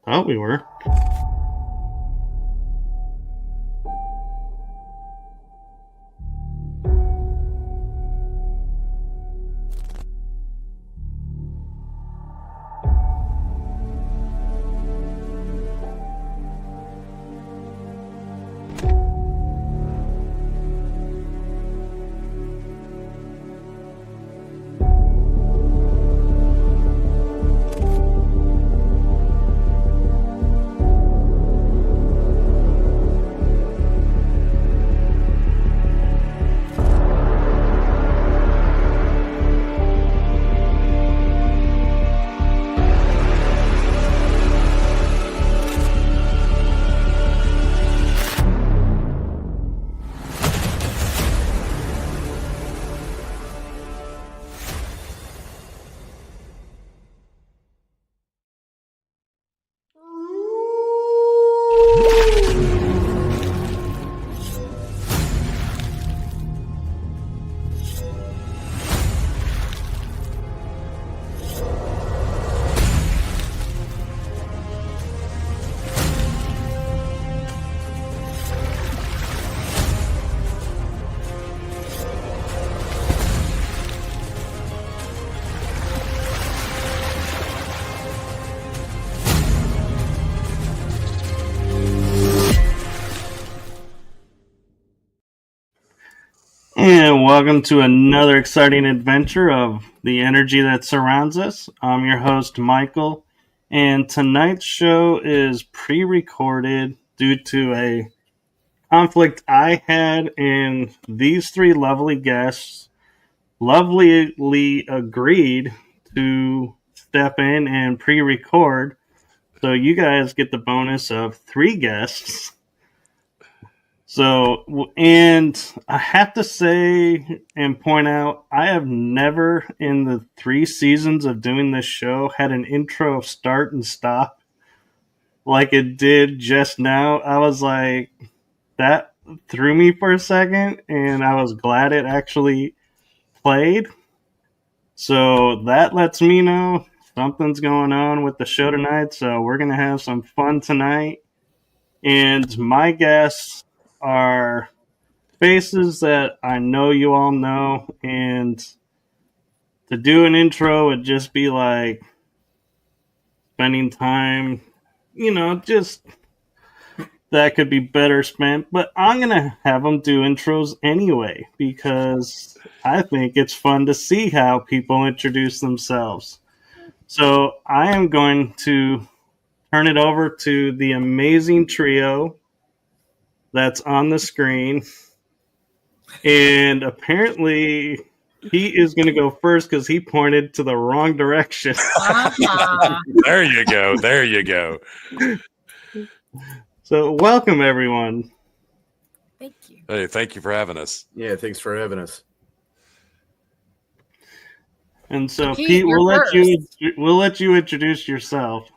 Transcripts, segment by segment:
Thought we were. And welcome to another exciting adventure of the energy that surrounds us. I'm your host, Michael, and tonight's show is pre-recorded due to a conflict I had, and these three lovely guests lovelyly agreed to step in and pre-record. So you guys get the bonus of three guests. So, and I have to say and point out, I have never in the 3 seasons of doing this show had an intro start and stop like it did just now. I was like, that threw me for a second, and I was glad it actually played. So that lets me know something's going on with the show tonight. So we're going to have some fun tonight. And my guests are faces that I know you all know, and to do an intro would just be like spending time, just that could be better spent. But I'm going to have them do intros anyway because I think it's fun to see how people introduce themselves. So I am going to turn it over to the amazing trio that's on the screen. And apparently he is going to go first because he pointed to the wrong direction. There you go. There you go. So welcome, everyone. Thank you. Hey, thank you for having us. Yeah, thanks for having us. And so, Pete, we'll let you introduce yourself.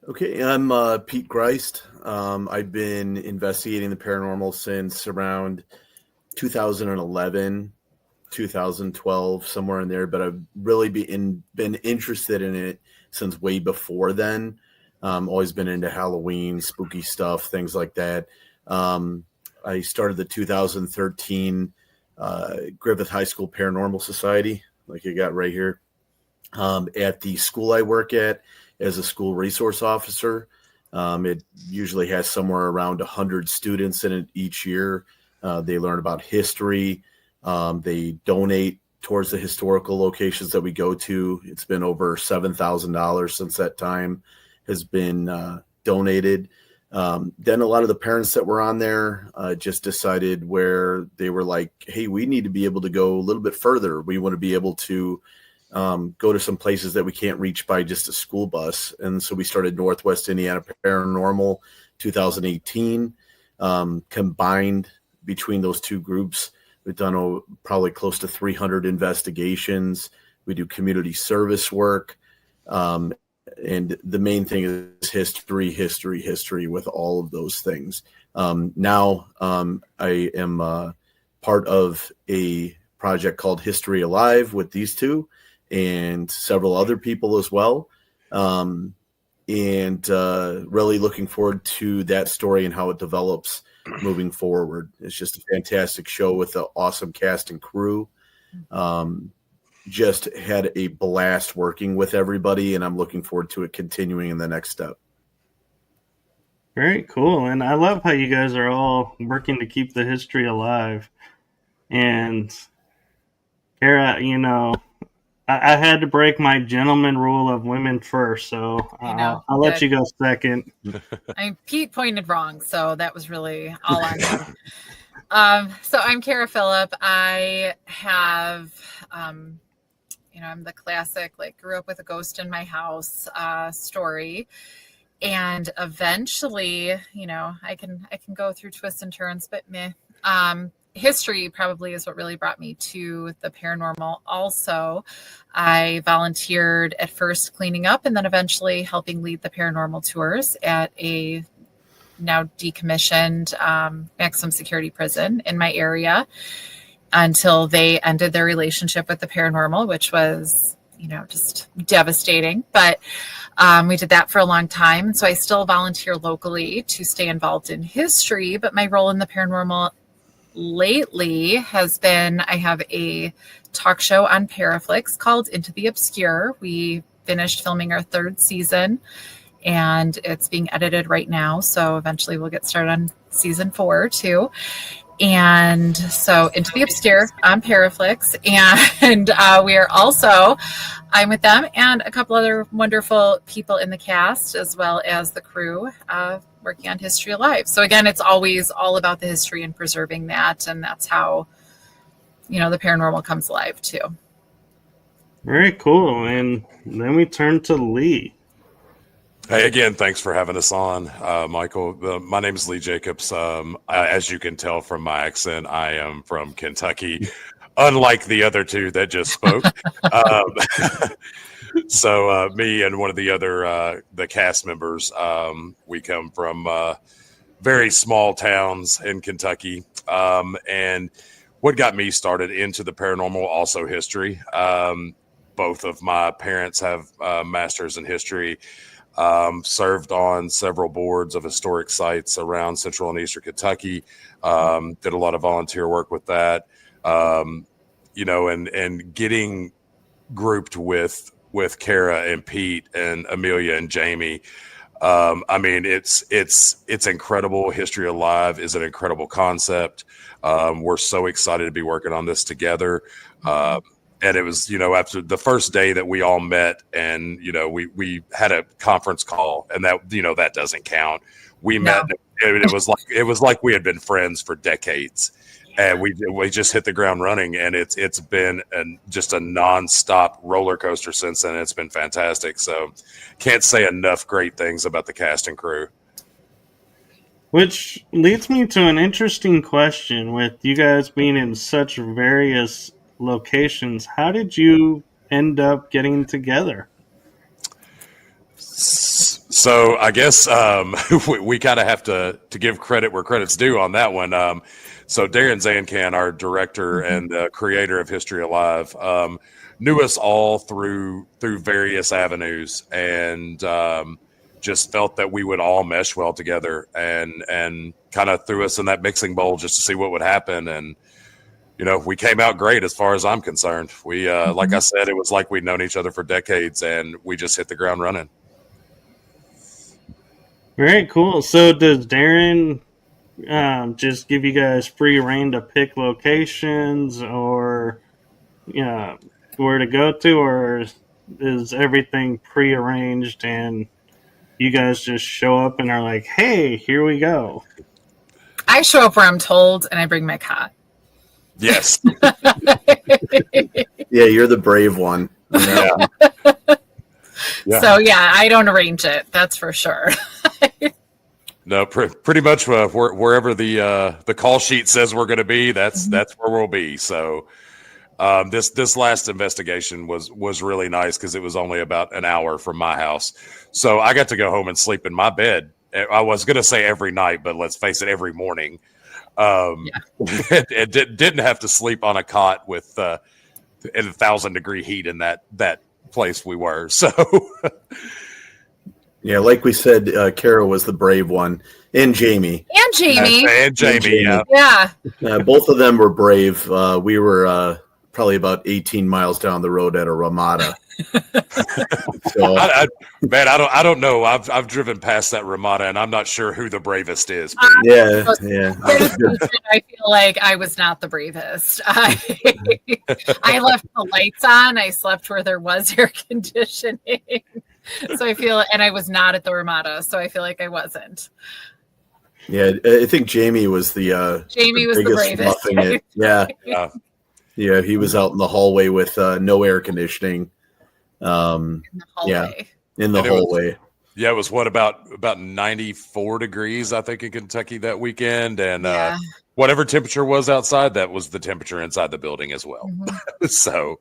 Okay, I'm Pete Ghrist. I've been investigating the paranormal since around 2011, 2012, somewhere in there. But I've really been interested in it since way before then. Always been into Halloween, spooky stuff, things like that. I started the 2013 Griffith High School Paranormal Society, like you got right here, at the school I work at as a school resource officer. It usually has somewhere around 100 students in it each year. They learn about history. They donate towards the historical locations that we go to. It's been over $7,000 since that time has been donated. Then a lot of the parents that were on there just decided where they were like, hey, we need to be able to go a little bit further. We want to be able to go to some places that we can't reach by just a school bus. And so we started Northwest Indiana Paranormal 2018. Combined between those two groups, we've done probably close to 300 investigations. We do community service work. And the main thing is history with all of those things. Now I am part of a project called History Alive with these two and several other people as well. and really looking forward to that story and how it develops moving forward. It's just a fantastic show with an awesome cast and crew. Just had a blast working with everybody, and I'm looking forward to it continuing in the next step. Very cool. And I love how you guys are all working to keep the history alive. And Kara, I had to break my gentleman rule of women first, so I'll let you go second. Pete pointed wrong, so that was really all on him. So I'm Kara Phillip. I have, I'm the classic, grew up with a ghost in my house story. And eventually, I can go through twists and turns, but meh. History probably is what really brought me to the paranormal. Also, I volunteered at first cleaning up and then eventually helping lead the paranormal tours at a now decommissioned maximum security prison in my area until they ended their relationship with the paranormal, which was, just devastating. But we did that for a long time. So I still volunteer locally to stay involved in history, but my role in the paranormal lately has been, I have a talk show on Paraflix called Into the Obscure. We finished filming our 3rd season and it's being edited right now. So eventually we'll get started on season 4 too. And so Into the Obscure on Paraflix. And we are also, I'm with them and a couple other wonderful people in the cast, as well as the crew working on History Alive. So again, it's always all about the history and preserving that. And that's how, the paranormal comes alive too. Very cool. And then we turn to Lee. Hey, again, thanks for having us on, Michael. My name is Lee Jacobs. As you can tell from my accent, I am from Kentucky, unlike the other two that just spoke. So me and one of the other the cast members, we come from very small towns in Kentucky. And what got me started into the paranormal, also history. Both of my parents have masters in history. Served on several boards of historic sites around central and eastern Kentucky. Did a lot of volunteer work with that. And getting grouped with Kara and Pete and Amelia and Jamie. It's incredible. History Alive is an incredible concept. We're so excited to be working on this together. And it was, after the first day that we all met and, we had a conference call and that, that doesn't count. We met, and it was like we had been friends for decades and we just hit the ground running, and it's been just a nonstop roller coaster since then. It's been fantastic. So can't say enough great things about the cast and crew. Which leads me to an interesting question with you guys being in such various locations. How did you end up getting together? So I guess we kind of have to give credit where credit's due on that one. So Darren Zancan, our director and creator of History Alive, knew us all through various avenues, and just felt that we would all mesh well together, and kind of threw us in that mixing bowl just to see what would happen. And we came out great as far as I'm concerned. We, like I said, it was like we'd known each other for decades, and we just hit the ground running. Very cool. So does Darren just give you guys free reign to pick locations or where to go to, or is everything prearranged and you guys just show up and are like, hey, here we go? I show up where I'm told and I bring my cot. Yes. Yeah, you're the brave one. Yeah. So I don't arrange it. That's for sure. No, pretty much wherever the call sheet says we're going to be, that's where we'll be. So this last investigation was really nice because it was only about an hour from my house. So I got to go home and sleep in my bed. I was going to say every night, but let's face it, every morning. It didn't have to sleep on a cot with in 1,000-degree heat in that place we were. So Yeah, like we said, Kara was the brave one, and Jamie. And Jamie. And Jamie, Yeah. Both of them were brave. We were probably about 18 miles down the road at a Ramada. So, I don't know. I've driven past that Ramada, and I'm not sure who the bravest is. yeah. I feel like I was not the bravest. I left the lights on. I slept where there was air conditioning. So I feel, and I was not at the Ramada, so I feel like I wasn't. Yeah, I think Jamie was the bravest. Yeah, he was out in the hallway with no air conditioning. In the hallway. In the hallway. It was about 94 degrees, I think, in Kentucky that weekend, and whatever temperature was outside, that was the temperature inside the building as well. Mm-hmm. So,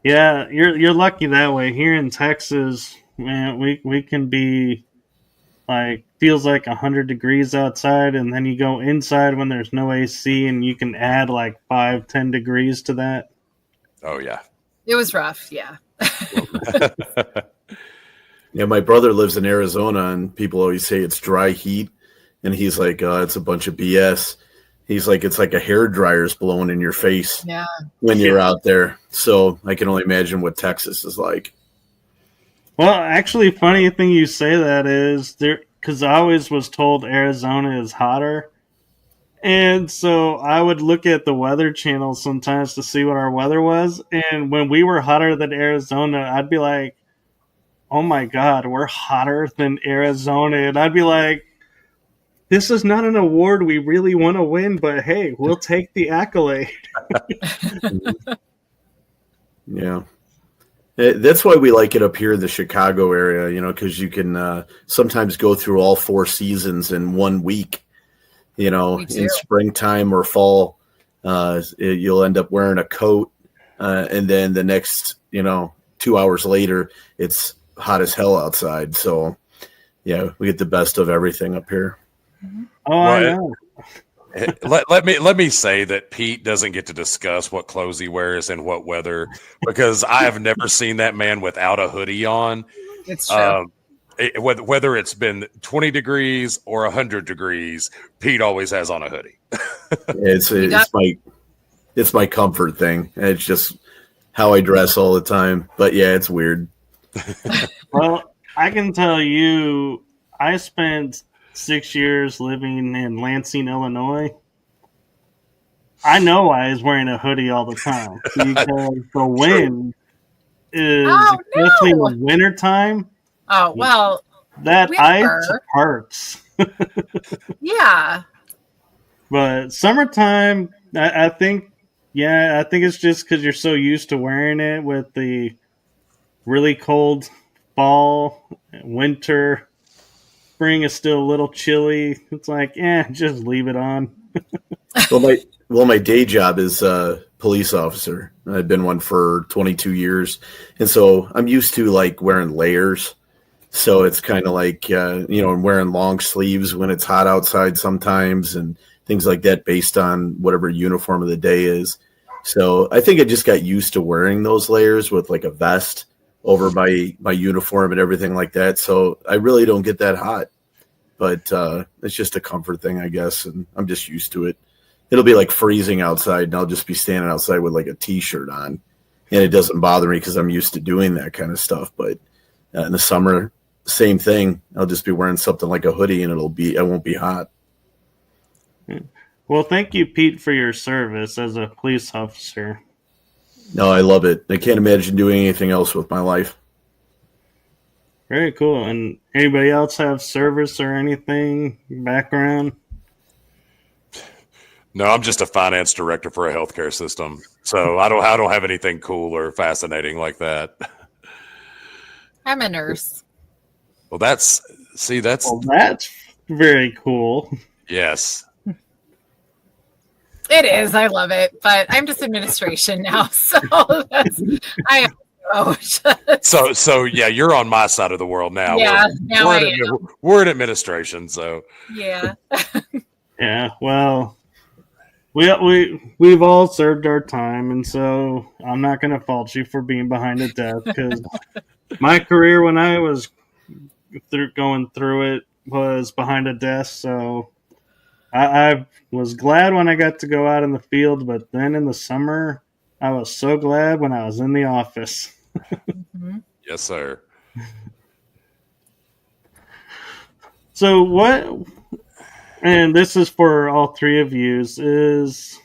yeah, you're lucky that way. Here in Texas, man, we can be like, feels like 100 degrees outside, and then you go inside when there's no AC, and you can add like 5-10 degrees to that. Oh yeah, it was rough. Yeah. Yeah, my brother lives in Arizona, and people always say it's dry heat, and he's like, it's a bunch of BS. He's like, it's like a hair dryer's blowing in your face when you're out there. So I can only imagine what Texas is like. Well, actually, funny thing you say that is there, because I always was told Arizona is hotter. And so I would look at the Weather Channel sometimes to see what our weather was. And when we were hotter than Arizona, I'd be like, oh my God, we're hotter than Arizona. And I'd be like, this is not an award we really want to win, but hey, we'll take the accolade. Yeah. That's why we like it up here in the Chicago area, because you can sometimes go through all 4 seasons in 1 week. In springtime or fall, you'll end up wearing a coat, and then the next, 2 hours later, it's hot as hell outside. So, yeah, we get the best of everything up here. Oh, I know. Let me say that Pete doesn't get to discuss what clothes he wears and what weather, because I have never seen that man without a hoodie on. It's true. Whether it's been 20 degrees or 100 degrees, Pete always has on a hoodie. It's my comfort thing. It's just how I dress all the time. But yeah, it's weird. Well, I can tell you, I spent 6 years living in Lansing, Illinois. I know I was wearing a hoodie all the time because the wind is, especially in the wintertime. Oh, well, that ice hurts. Yeah. But summertime, I think it's just because you're so used to wearing it with the really cold fall, winter. Spring is still a little chilly. It's like, just leave it on. Well, my day job is a police officer. I've been one for 22 years. And so I'm used to like wearing layers. So it's kind of like, I'm wearing long sleeves when it's hot outside sometimes and things like that based on whatever uniform of the day is. So I think I just got used to wearing those layers with like a vest over my uniform and everything like that. So I really don't get that hot, but it's just a comfort thing, I guess. And I'm just used to it. It'll be like freezing outside and I'll just be standing outside with like a t-shirt on, and it doesn't bother me because I'm used to doing that kind of stuff. But in the summer, same thing. I'll just be wearing something like a hoodie and I won't be hot. Well, thank you, Pete, for your service as a police officer. No, I love it. I can't imagine doing anything else with my life. Very cool. And anybody else have service or anything, background? No, I'm just a finance director for a healthcare system. So I don't have anything cool or fascinating like that. I'm a nurse. Well, that's very cool. Yes. It is. I love it, but I'm just administration now, so I So yeah, you're on my side of the world now. Yeah, we're in administration, so yeah. Yeah. Well, we've all served our time, and so I'm not going to fault you for being behind a desk, because my career when I was going through it was behind a desk. So I was glad when I got to go out in the field, but then in the summer, I was so glad when I was in the office. Mm-hmm. Yes, sir. So what, and this is for all three of you, is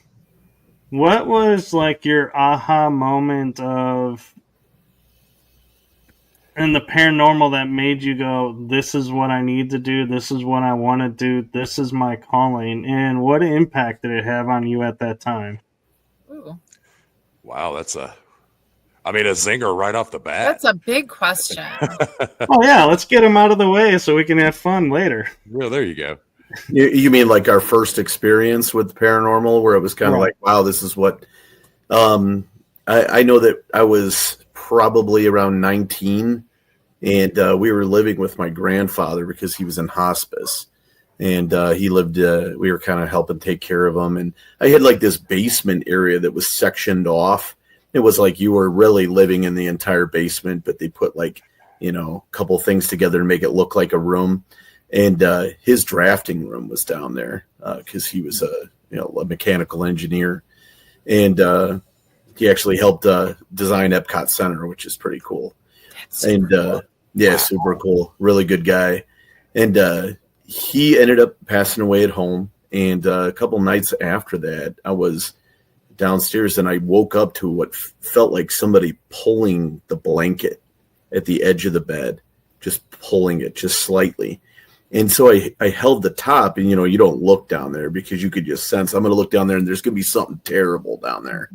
what was like your aha moment of in the paranormal that made you go, this is what I need to do, this is what I want to do, this is my calling, and what impact did it have on you at that time? Ooh. Wow, that's a zinger right off the bat. That's a big question. Oh yeah, let's get them out of the way so we can have fun later. Well, there you go. You mean like our first experience with the paranormal, where it was kind of like, wow, this is what. I know that I was probably around 19, and we were living with my grandfather because he was in hospice, and he lived. We were kind of helping take care of him, and I had like this basement area that was sectioned off. It was like you were really living in the entire basement, but they put like, a couple things together to make it look like a room. And his drafting room was down there because he was a mechanical engineer, and he actually helped design Epcot Center, which is pretty cool. Yeah, super cool, really good guy. And he ended up passing away at home. And a couple nights after that, I was downstairs and I woke up to what felt like somebody pulling the blanket at the edge of the bed, just pulling it just slightly. And so I held the top, and, you don't look down there because you could just sense, I'm going to look down there and there's going to be something terrible down there,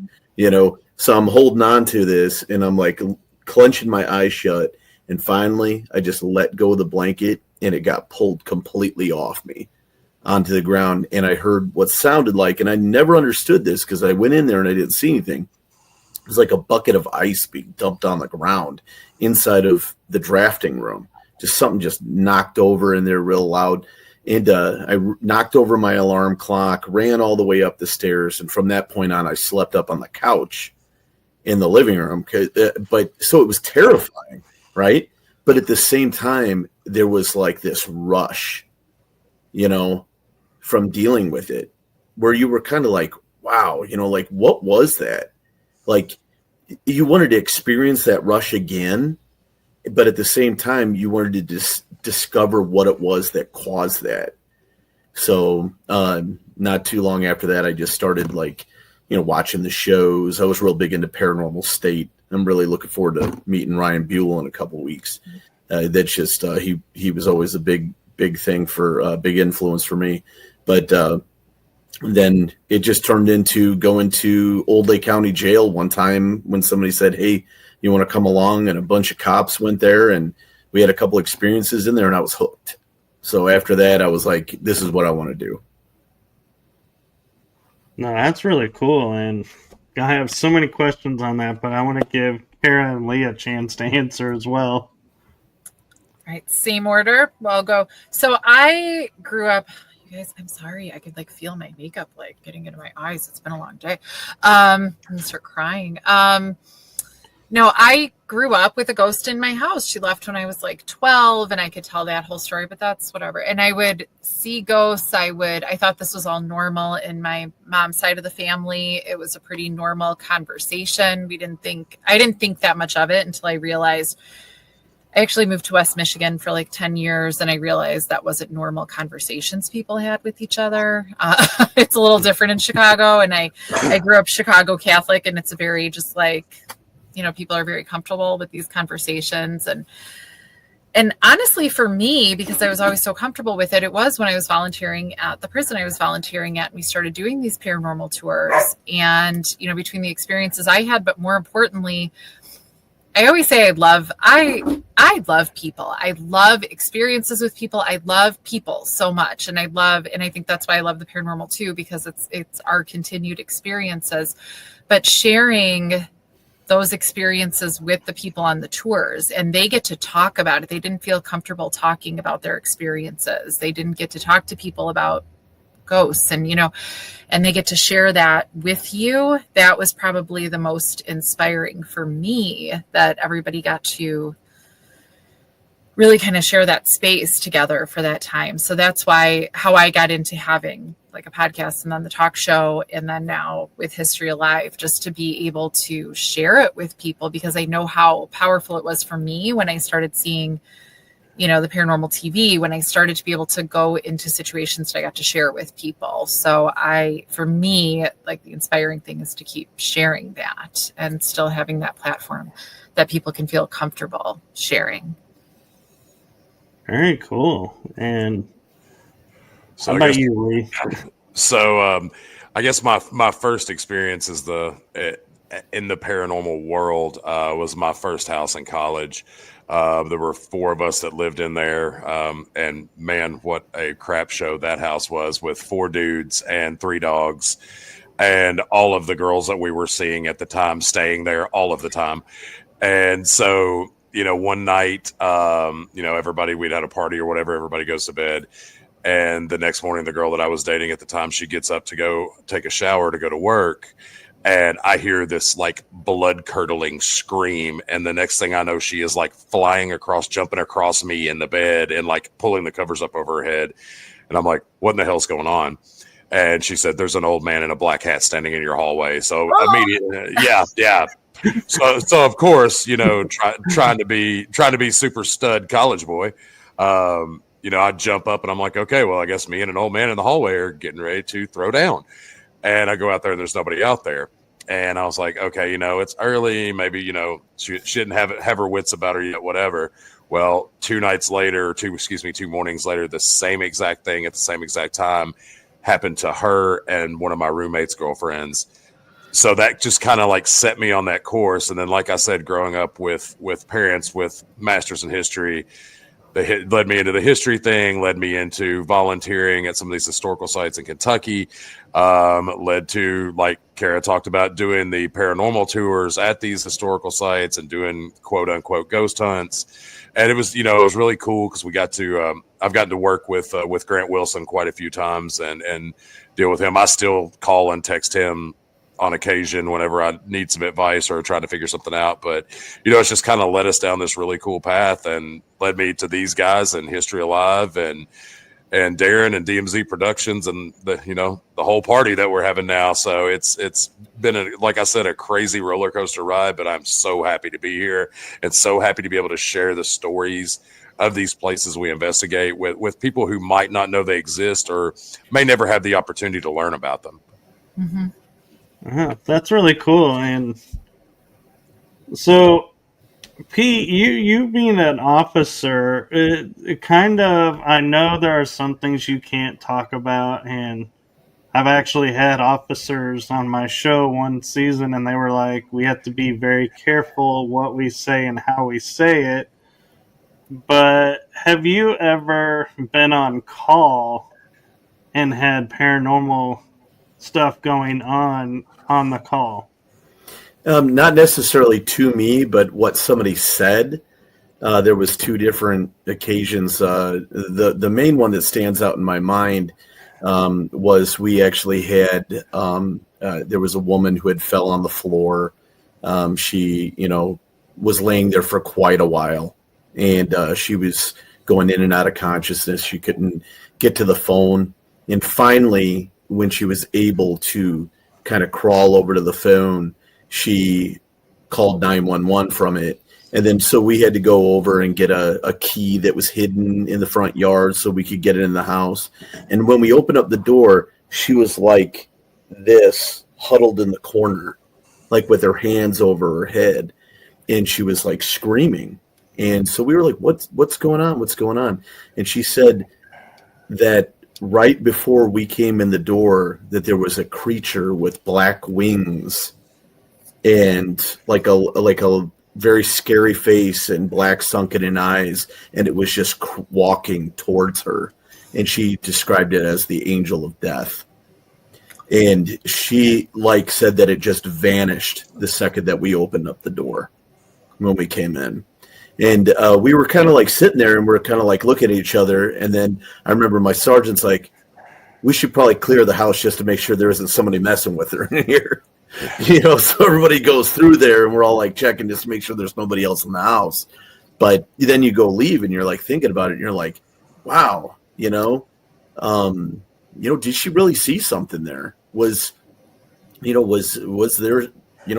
So I'm holding on to this, and I'm like clenching my eyes shut. And finally, I just let go of the blanket, and it got pulled completely off me onto the ground. And I heard what sounded like, and I never understood this because I went in there and I didn't see anything. It was like a bucket of ice being dumped on the ground inside of the drafting room. Just something just knocked over in there real loud. And I knocked over my alarm clock, ran all the way up the stairs. And from that point on, I slept up on the couch in the living room. So it was terrifying, right? But at the same time, there was like this rush, from dealing with it, where you were kind of like, wow, like, what was that? Like, you wanted to experience that rush again. But at the same time, you wanted to discover what it was that caused that. So not too long after that, I just started watching the shows. I was real big into Paranormal State. I'm really looking forward to meeting Ryan Buell in a couple of weeks. That's just he was always a big thing for big influence for me. But then it just turned into going to Old Lake County Jail one time when somebody said, hey, you want to come along? And a bunch of cops went there, and we had a couple experiences in there, and I was hooked. So after that, I was like, this is what I want to do. No, that's really cool. And I have so many questions on that, but I want to give Kara and Lee a chance to answer as well. All right, same order. Well, I'll go. So I grew up, you guys, I'm sorry. I could feel my makeup getting into my eyes. It's been a long day. I'm going to start crying. No, I grew up with a ghost in my house. She left when I was 12, and I could tell that whole story, but that's whatever. And I would see ghosts. I thought this was all normal in my mom's side of the family. It was a pretty normal conversation. I didn't think that much of it until I realized I actually moved to West Michigan for 10 years, and I realized that wasn't normal conversations people had with each other. It's a little different in Chicago, and I grew up Chicago Catholic, and it's a very just people are very comfortable with these conversations. And honestly, for me, because I was always so comfortable with it, it was when I was volunteering at the prison I was volunteering at, and we started doing these paranormal tours. And, between the experiences I had, but more importantly, I always say I love people. I love experiences with people. I love people so much. And I think that's why I love the paranormal too, because it's our continued experiences, but sharing those experiences with the people on the tours, and they get to talk about it. They didn't feel comfortable talking about their experiences. They didn't get to talk to people about ghosts, and and they get to share that with you. That was probably the most inspiring for me, that everybody got to really kind of share that space together for that time. So that's how I got into having like a podcast, and then the talk show, and then now with History Alive, just to be able to share it with people, because I know how powerful it was for me when I started seeing, the paranormal TV, when I started to be able to go into situations that I got to share with people. So for me, like, the inspiring thing is to keep sharing that and still having that platform that people can feel comfortable sharing. Very cool. And so how about you, Lee? So I guess my first experience is in the paranormal world was my first house in college. There were 4 of us that lived in there, and man, what a crap show that house was, with 4 dudes and 3 dogs, and all of the girls that we were seeing at the time staying there all of the time. And so, one night, everybody, we'd had a party or whatever, everybody goes to bed. And the next morning, the girl that I was dating at the time, she gets up to go take a shower to go to work. And I hear this like blood curdling scream. And the next thing I know, she is like jumping across me in the bed and like pulling the covers up over her head. And I'm like, what in the hell's going on? And she said, there's an old man in a black hat standing in your hallway. So immediately, yeah. So of course, trying to be super stud college boy, I jump up and I'm like, okay, well, I guess me and an old man in the hallway are getting ready to throw down. And I go out there and there's nobody out there. And I was like, okay, it's early. Maybe, she didn't have her wits about her yet, whatever. Well, 2 mornings later, the same exact thing at the same exact time happened to her and one of my roommate's girlfriends. So that just kind of like set me on that course. And then, like I said, growing up with parents with masters in history, they led me into the history thing, led me into volunteering at some of these historical sites in Kentucky, led to, like Kara talked about, doing the paranormal tours at these historical sites and doing quote unquote ghost hunts. And it was, it was really cool because we got to, I've gotten to work with Grant Wilson quite a few times and deal with him. I still call and text him on occasion whenever I need some advice or trying to figure something out. But, it's just kind of led us down this really cool path and led me to these guys and History Alive and Darren and DMZ Productions and the whole party that we're having now. So it's been, like I said, a crazy roller coaster ride, but I'm so happy to be here and so happy to be able to share the stories of these places we investigate with people who might not know they exist or may never have the opportunity to learn about them. Mm-hmm. That's really cool. And so, Pete, you being an officer, it kind of, I know there are some things you can't talk about, and I've actually had officers on my show one season, and they were like, we have to be very careful what we say and how we say it. But have you ever been on call and had paranormal stuff going on the call? Not necessarily to me, but what somebody said. There was 2 different occasions. The main one that stands out in my mind was we actually had there was a woman who had fell on the floor. She was laying there for quite a while, and she was going in and out of consciousness. She couldn't get to the phone, and finally, when she was able to kind of crawl over to the phone, she called 911 from it. And then so we had to go over and get a key that was hidden in the front yard so we could get it in the house. And when we opened up the door, she was like this, huddled in the corner, like with her hands over her head. And she was like screaming. And so we were like, what's going on? What's going on? And she said that right before we came in the door, that there was a creature with black wings and like a very scary face and black sunken eyes, and it was just walking towards her. And she described it as the angel of death. And she said that it just vanished the second that we opened up the door when we came in. And we were kind of like sitting there and we're kind of like looking at each other. And then I remember my sergeant's like, we should probably clear the house just to make sure there isn't somebody messing with her in here. So everybody goes through there and we're all like checking just to make sure there's nobody else in the house. But then you go leave and you're like thinking about it and you're like, wow, did she really see something there? Was there,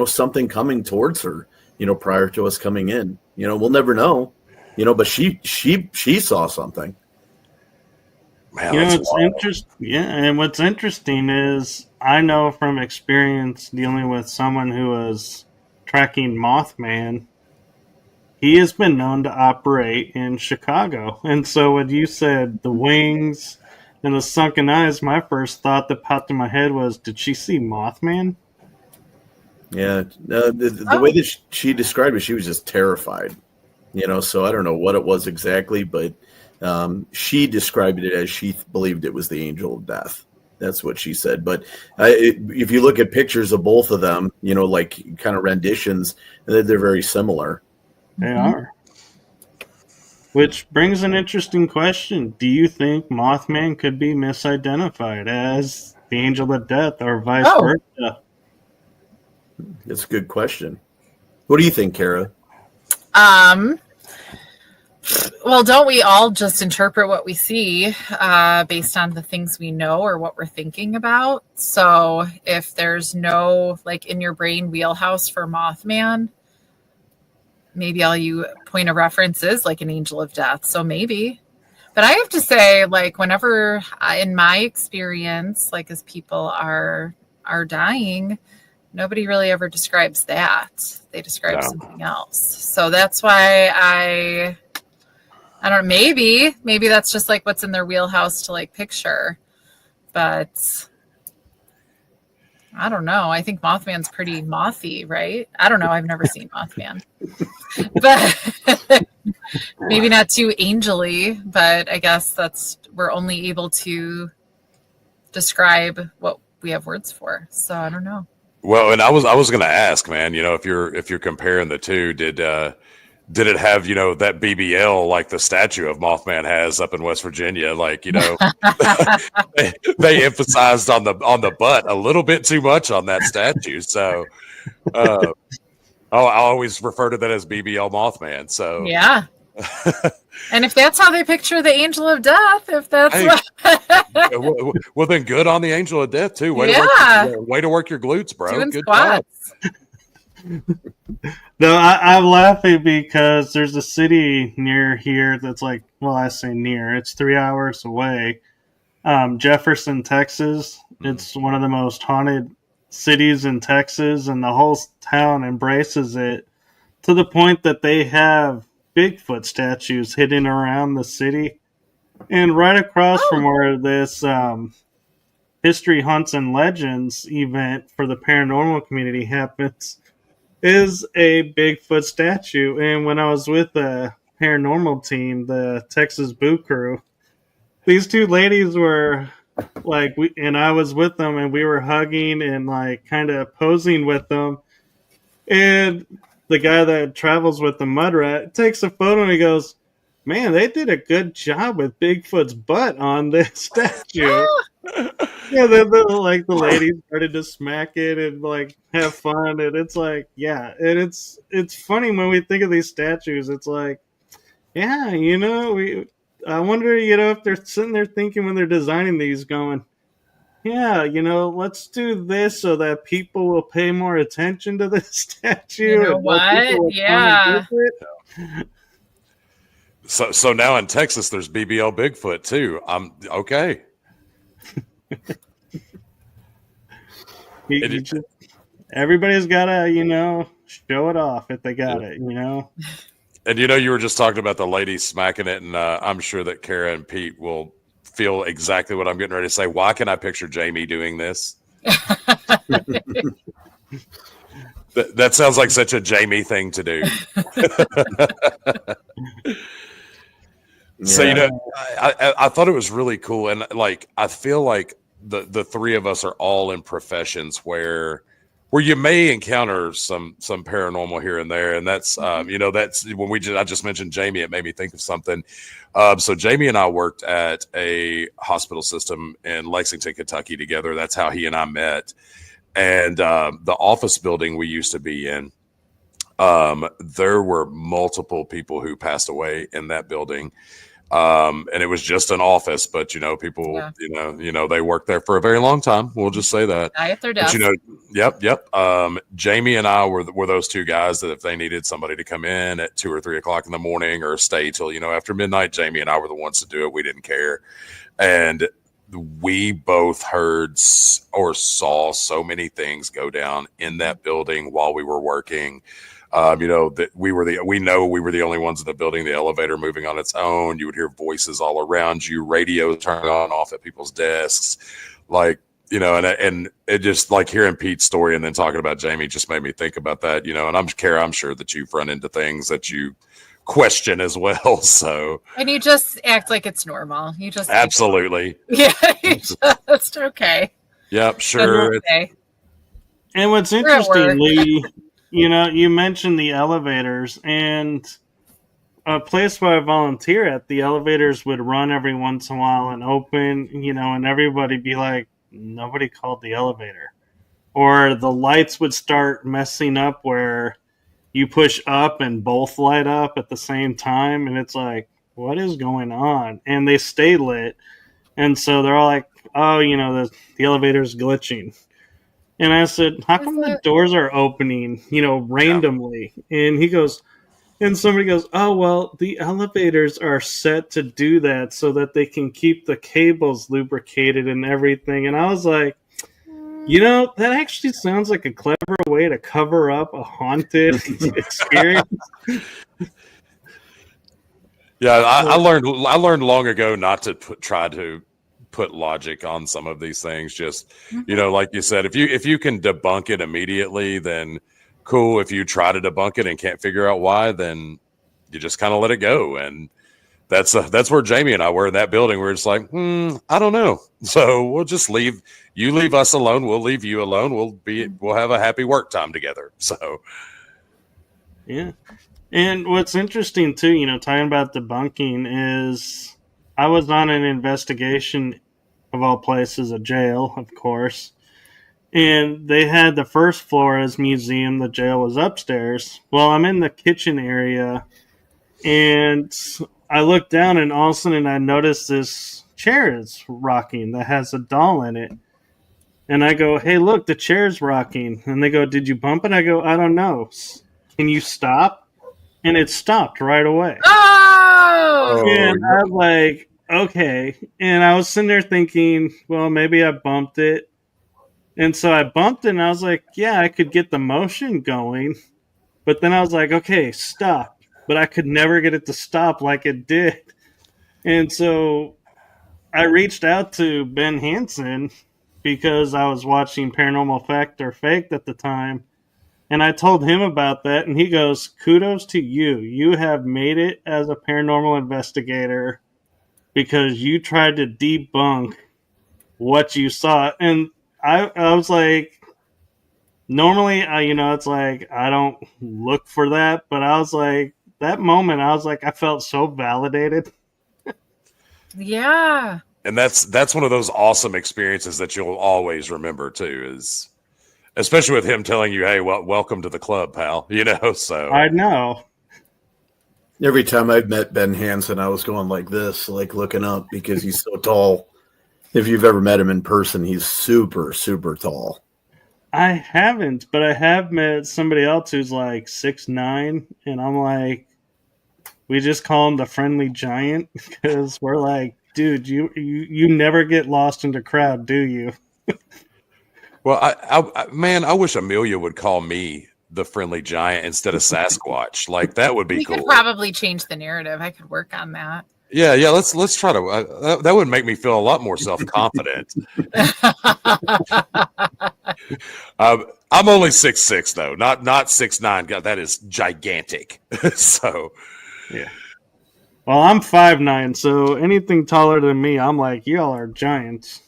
something coming towards her, prior to us coming in? We'll never know, but she saw something. Man, it's interesting. Yeah, and what's interesting is I know from experience dealing with someone who was tracking Mothman, he has been known to operate in Chicago. And so when you said the wings and the sunken eyes, my first thought that popped in my head was, did she see Mothman? Yeah, the way that she described it, she was just terrified. So I don't know what it was exactly, but she described it as she believed it was the angel of death. That's what she said. But if you look at pictures of both of them, like kind of renditions, they're very similar. They are. Which brings an interesting question. Do you think Mothman could be misidentified as the angel of death or vice versa? That's a good question. What do you think, Kara? Well, don't we all just interpret what we see based on the things we know or what we're thinking about? So if there's no, like, in your brain wheelhouse for Mothman, maybe all you point of reference is like an angel of death. So maybe. But I have to say, like, whenever in my experience, like, as people are dying, nobody really ever describes that. They describe something else. So that's why I don't know, maybe that's just like what's in their wheelhouse to like picture. But I don't know. I think Mothman's pretty mothy, right? I don't know. I've never seen Mothman. But maybe not too angelly, but I guess we're only able to describe what we have words for. So I don't know. Well, and I was going to ask, man, if you're comparing the two, did it have, that BBL like the statue of Mothman has up in West Virginia? Like, they emphasized on the butt a little bit too much on that statue. So I always refer to that as BBL Mothman. So yeah. And if that's how they picture the angel of death, if that's well, then good on the angel of death too. Way to work your glutes, bro. Doing good squats. job. No, I'm laughing because there's a city near here that's like, well, I say near, it's 3 hours away. Jefferson, Texas. It's one of the most haunted cities in Texas, and the whole town embraces it to the point that they have Bigfoot statues hidden around the city. And right across from where this History Hunts and Legends event for the paranormal community happens is a Bigfoot statue. And when I was with the paranormal team, the Texas Boo Crew, these two ladies were like, and I was with them, and we were hugging and like kind of posing with them. And the guy that travels with the mud rat takes a photo and he goes, "Man, they did a good job with Bigfoot's butt on this statue." Yeah, the ladies started to smack it and like have fun, and it's like, yeah, and it's funny when we think of these statues. It's like, yeah, I wonder, if they're sitting there thinking when they're designing these, going, yeah, let's do this so that people will pay more attention to this statue. You know what? Yeah. So now in Texas, there's BBL Bigfoot too. I'm okay. Everybody's gotta, show it off if they got it, And you were just talking about the lady smacking it, and I'm sure that Kara and Pete will feel exactly what I'm getting ready to say. Why can I picture Jamie doing this? That sounds like such a Jamie thing to do. So I thought it was really cool, and like I feel like the three of us are all in professions where where you may encounter some paranormal here and there, and that's that's when I just mentioned Jamie. It made me think of something. So Jamie and I worked at a hospital system in Lexington, Kentucky together. That's how he and I met. And the office building we used to be in, there were multiple people who passed away in that building. And it was just an office, but people, they worked there for a very long time. We'll just say that. Die at their desk. Yep. Jamie and I were those two guys that if they needed somebody to come in at 2 or 3 o'clock in the morning or stay till after midnight, Jamie and I were the ones to do it. We didn't care, and we both heard or saw so many things go down in that building while we were working. That we were the only ones in the building, the elevator moving on its own. You would hear voices all around you, radio turning on off at people's desks. And it just like hearing Pete's story and then talking about Jamie just made me think about that, and I'm sure that you've run into things that you question as well. So, and you just act like it's normal. You just absolutely. Yeah. Just okay. Yep. Sure. Okay. And what's interesting, Lee, you mentioned the elevators, and a place where I volunteer at, the elevators would run every once in a while and open, and everybody be like, nobody called the elevator. Or the lights would start messing up where you push up and both light up at the same time, and it's like, what is going on? And they stay lit. And so they're all like, oh, the elevator's glitching. And I said, how come the doors are opening, randomly? Yeah. And somebody goes, oh, well, the elevators are set to do that so that they can keep the cables lubricated and everything. And I was like, that actually sounds like a clever way to cover up a haunted experience. Yeah, I learned long ago not to try to put logic on some of these things. Just like you said, if you can debunk it immediately, then cool. If you try to debunk it and can't figure out why, then you just kind of let it go. And that's where Jamie and I were in that building. We're just like, I don't know. So we'll just leave. You leave us alone. We'll leave you alone. We'll have a happy work time together. So yeah. And what's interesting too, talking about debunking, is I was on an investigation, of all places, a jail, of course. And they had the first floor as museum. The jail was upstairs. Well, I'm in the kitchen area, and I look down, and all of a sudden I notice this chair is rocking that has a doll in it. And I go, hey, look, the chair's rocking. And they go, did you bump it? I go, I don't know. Can you stop? And it stopped right away. Oh! And I was like, okay. And I was sitting there thinking, well, maybe I bumped it. And so I bumped it, and I was like, yeah, I could get the motion going. But then I was like, okay, stop. But I could never get it to stop like it did. And so I reached out to Ben Hansen because I was watching Paranormal Fact or Faked at the time. And I told him about that, and he goes, kudos to you. You have made it as a paranormal investigator because you tried to debunk what you saw. And I was like, normally, it's like I don't look for that. But I was like, that moment, I was like, I felt so validated. Yeah. And that's one of those awesome experiences that you'll always remember, too, is especially with him telling you, hey, well, welcome to the club, pal. So I know. Every time I've met Ben Hansen, I was going like this, like looking up because he's so tall. If you've ever met him in person, he's super, super tall. I haven't, but I have met somebody else who's like 6'9", and I'm like, we just call him the friendly giant because we're like, dude, you never get lost in the crowd, do you? Well, I wish Amelia would call me the friendly giant instead of Sasquatch. Like, that would be cool. You could probably change the narrative. I could work on that. Yeah. Let's try to. That would make me feel a lot more self-confident. I'm only 6'6", though, not 6'9". God, that is gigantic. So, yeah. Well, I'm 5'9", so anything taller than me, I'm like, y'all are giants.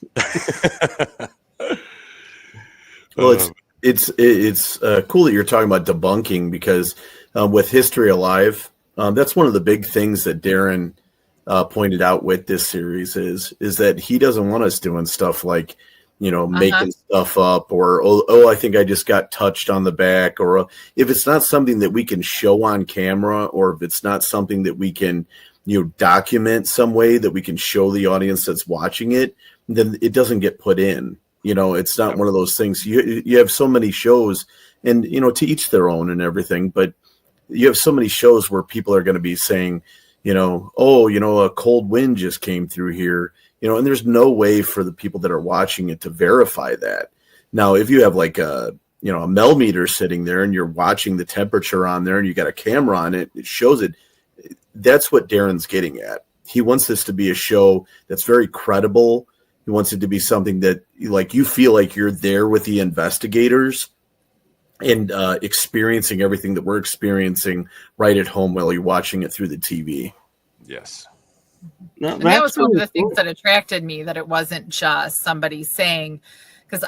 Well, It's cool that you're talking about debunking because with History Alive, that's one of the big things that Darren pointed out with this series is that he doesn't want us doing stuff like, making stuff up or, I think I just got touched on the back, or if it's not something that we can show on camera, or if it's not something that we can, document some way that we can show the audience that's watching it, then it doesn't get put in. It's not one of those things. You have so many shows, and to each their own and everything, but you have so many shows where people are going to be saying, a cold wind just came through here, and there's no way for the people that are watching it to verify that. Now, if you have like a millimeter sitting there and you're watching the temperature on there and you got a camera on it, it shows it. That's what Darren's getting at. He wants this to be a show that's very credible. He wants it to be something that like you feel like you're there with the investigators and experiencing everything that we're experiencing right at home while you're watching it through the TV. Yes. No, and that was one of the things that attracted me, that it wasn't just somebody saying, because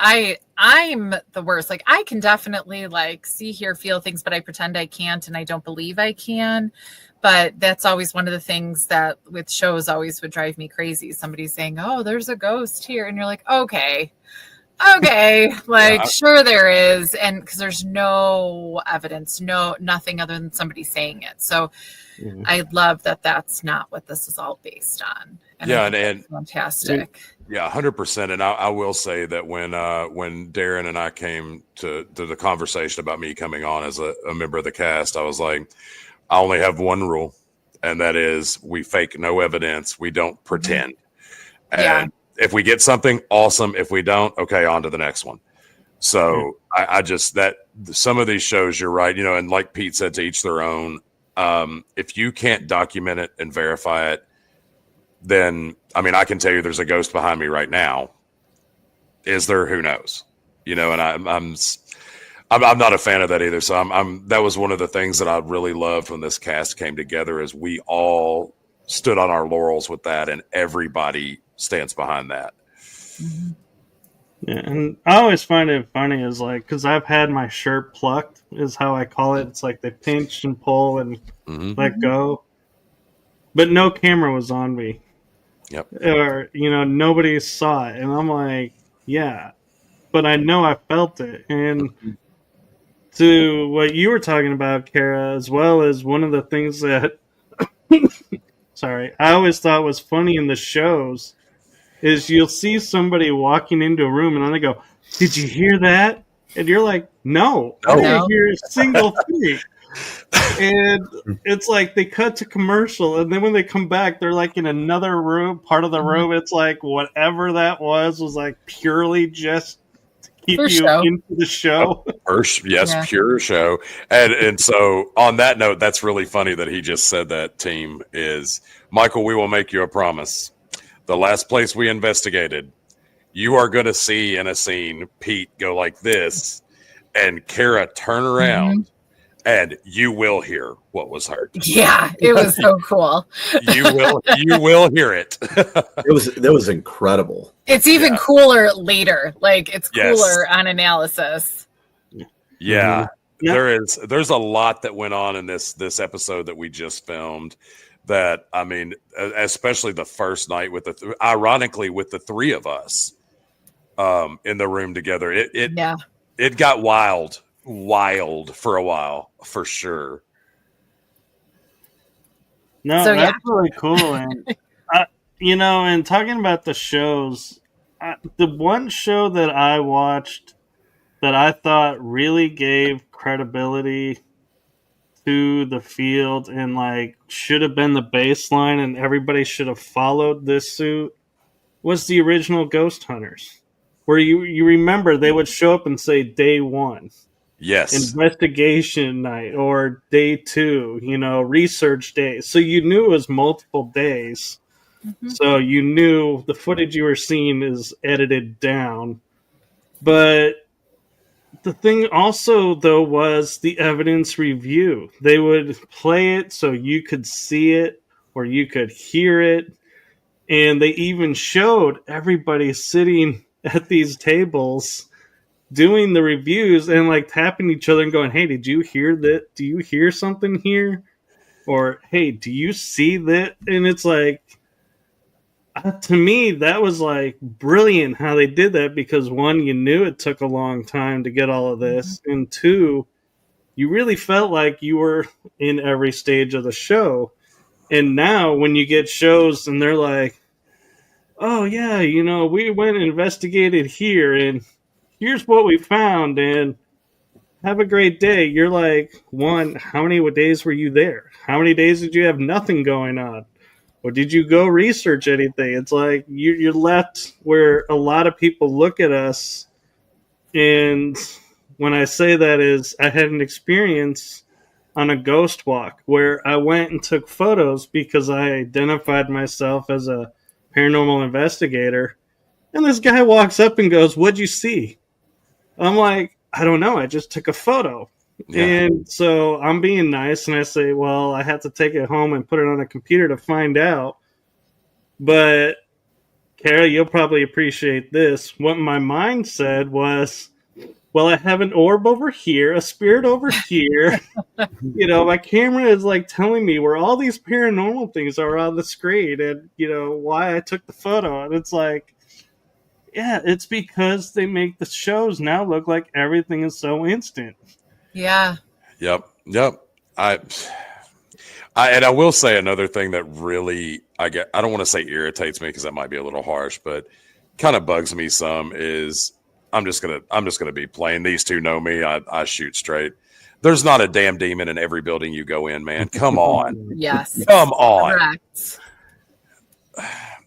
I'm the worst. Like, I can definitely like see, hear, feel things, but I pretend I can't and I don't believe I can. But that's always one of the things that with shows always would drive me crazy. Somebody saying, oh, there's a ghost here. And you're like, okay, like, sure there is. And because there's no evidence, nothing other than somebody saying it. So I love that that's not what this is all based on. And and fantastic. Yeah, 100%. And I will say that when Darren and I came to the conversation about me coming on as a member of the cast, I was like, I only have one rule, and that is we fake no evidence. We don't pretend. And if we get something, awesome. If we don't, okay, on to the next one. So I just, that some of these shows, you're right, and like Pete said, to each their own. If you can't document it and verify it, then, I mean, I can tell you there's a ghost behind me right now. Is there? Who knows? And I'm not a fan of that either. So that was one of the things that I really loved when this cast came together, is we all stood on our laurels with that, and everybody stands behind that. Yeah, and I always find it funny is like, because I've had my shirt plucked, is how I call it. It's like they pinch and pull and let go, but no camera was on me. Yep. Or nobody saw it, and I'm like, yeah, but I know I felt it. And to what you were talking about, Kara, as well, as one of the things that I always thought was funny in the shows is you'll see somebody walking into a room and then they go, "Did you hear that?" And you're like, "No, I didn't hear a single thing." And it's like they cut to commercial, and then when they come back, they're like in another room, part of the room. It's like whatever that was like purely just to keep into the show. Pure show. And so on that note, that's really funny that he just said that. Team is Michael. We will make you a promise. The last place we investigated, you are going to see in a scene Pete go like this, and Kara turn around. And you will hear what was heard. Yeah, it was so cool. You will hear it. That was incredible. It's even cooler later. Like, it's cooler on analysis. Yeah. There's a lot that went on in this episode that we just filmed. That, I mean, especially the first night with ironically with the three of us in the room together. It got wild for a while, for sure. No, so, that's really cool. And and talking about the shows, the one show that I watched that I thought really gave credibility to the field and like should have been the baseline and everybody should have followed this suit was the original Ghost Hunters, where you remember they would show up and say day 1. Yes. Investigation night, or day 2, research day. So you knew it was multiple days. So you knew the footage you were seeing is edited down. But the thing also, though, was the evidence review. They would play it so you could see it or you could hear it. And they even showed everybody sitting at these tables doing the reviews and like tapping each other and going, "Hey, did you hear that? Do you hear something here?" Or, "Hey, do you see that?" And it's like, to me, that was like brilliant how they did that, because one, you knew it took a long time to get all of this, and two, you really felt like you were in every stage of the show. And now when you get shows and they're like, "Oh yeah, we went and investigated here and here's what we found and have a great day," you're like, one, how many days were you there? How many days did you have nothing going on? Or did you go research anything? It's like you're left where a lot of people look at us. And when I say that is, I had an experience on a ghost walk where I went and took photos because I identified myself as a paranormal investigator. And this guy walks up and goes, "What'd you see?" I'm like, "I don't know. I just took a photo." Yeah. And so I'm being nice and I say, "Well, I have to take it home and put it on a computer to find out." But Kara, you'll probably appreciate this. What my mind said was, "Well, I have an orb over here, a spirit over here." My camera is like telling me where all these paranormal things are on the screen and, why I took the photo. And it's like, yeah, it's because they make the shows now look like everything is so instant. Yeah. Yep. And I will say another thing that really I don't want to say irritates me because that might be a little harsh, but kind of bugs me some is I'm just gonna be plain. These two know me. I shoot straight. There's not a damn demon in every building you go in, man. Come on. Yes. Come on. Correct.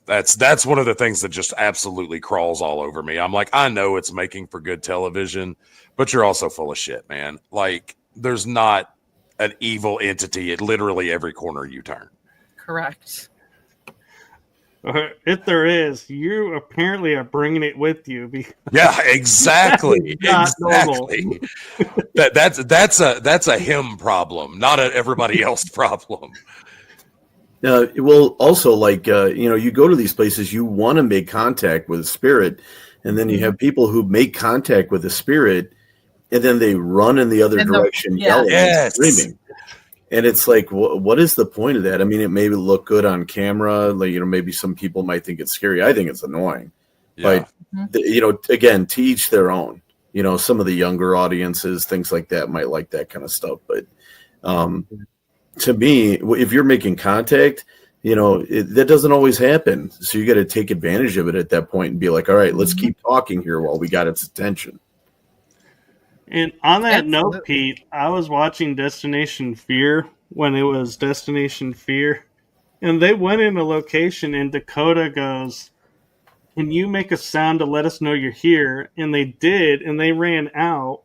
That's one of the things that just absolutely crawls all over me. I'm like, I know it's making for good television, but you're also full of shit, man. Like, there's not an evil entity at literally every corner you turn. Correct. If there is, you apparently are bringing it with you. Yeah, exactly. Exactly. That's a him problem, not an everybody else problem. Well, also, like, you go to these places, you want to make contact with a spirit, and then you have people who make contact with a spirit, and then they run in the other direction, yelling and screaming. And it's like, what is the point of that? I mean, it may look good on camera. Like, maybe some people might think it's scary. I think it's annoying. Yeah. But, again, to each their own. Some of the younger audiences, things like that, might like that kind of stuff. But to me, if you're making contact, that doesn't always happen. So you got to take advantage of it at that point and be like, all right, let's keep talking here while we got its attention. And on that note, Pete, I was watching Destination Fear when it was Destination Fear, and they went in a location and Dakota goes, "Can you make a sound to let us know you're here?" And they did, and they ran out.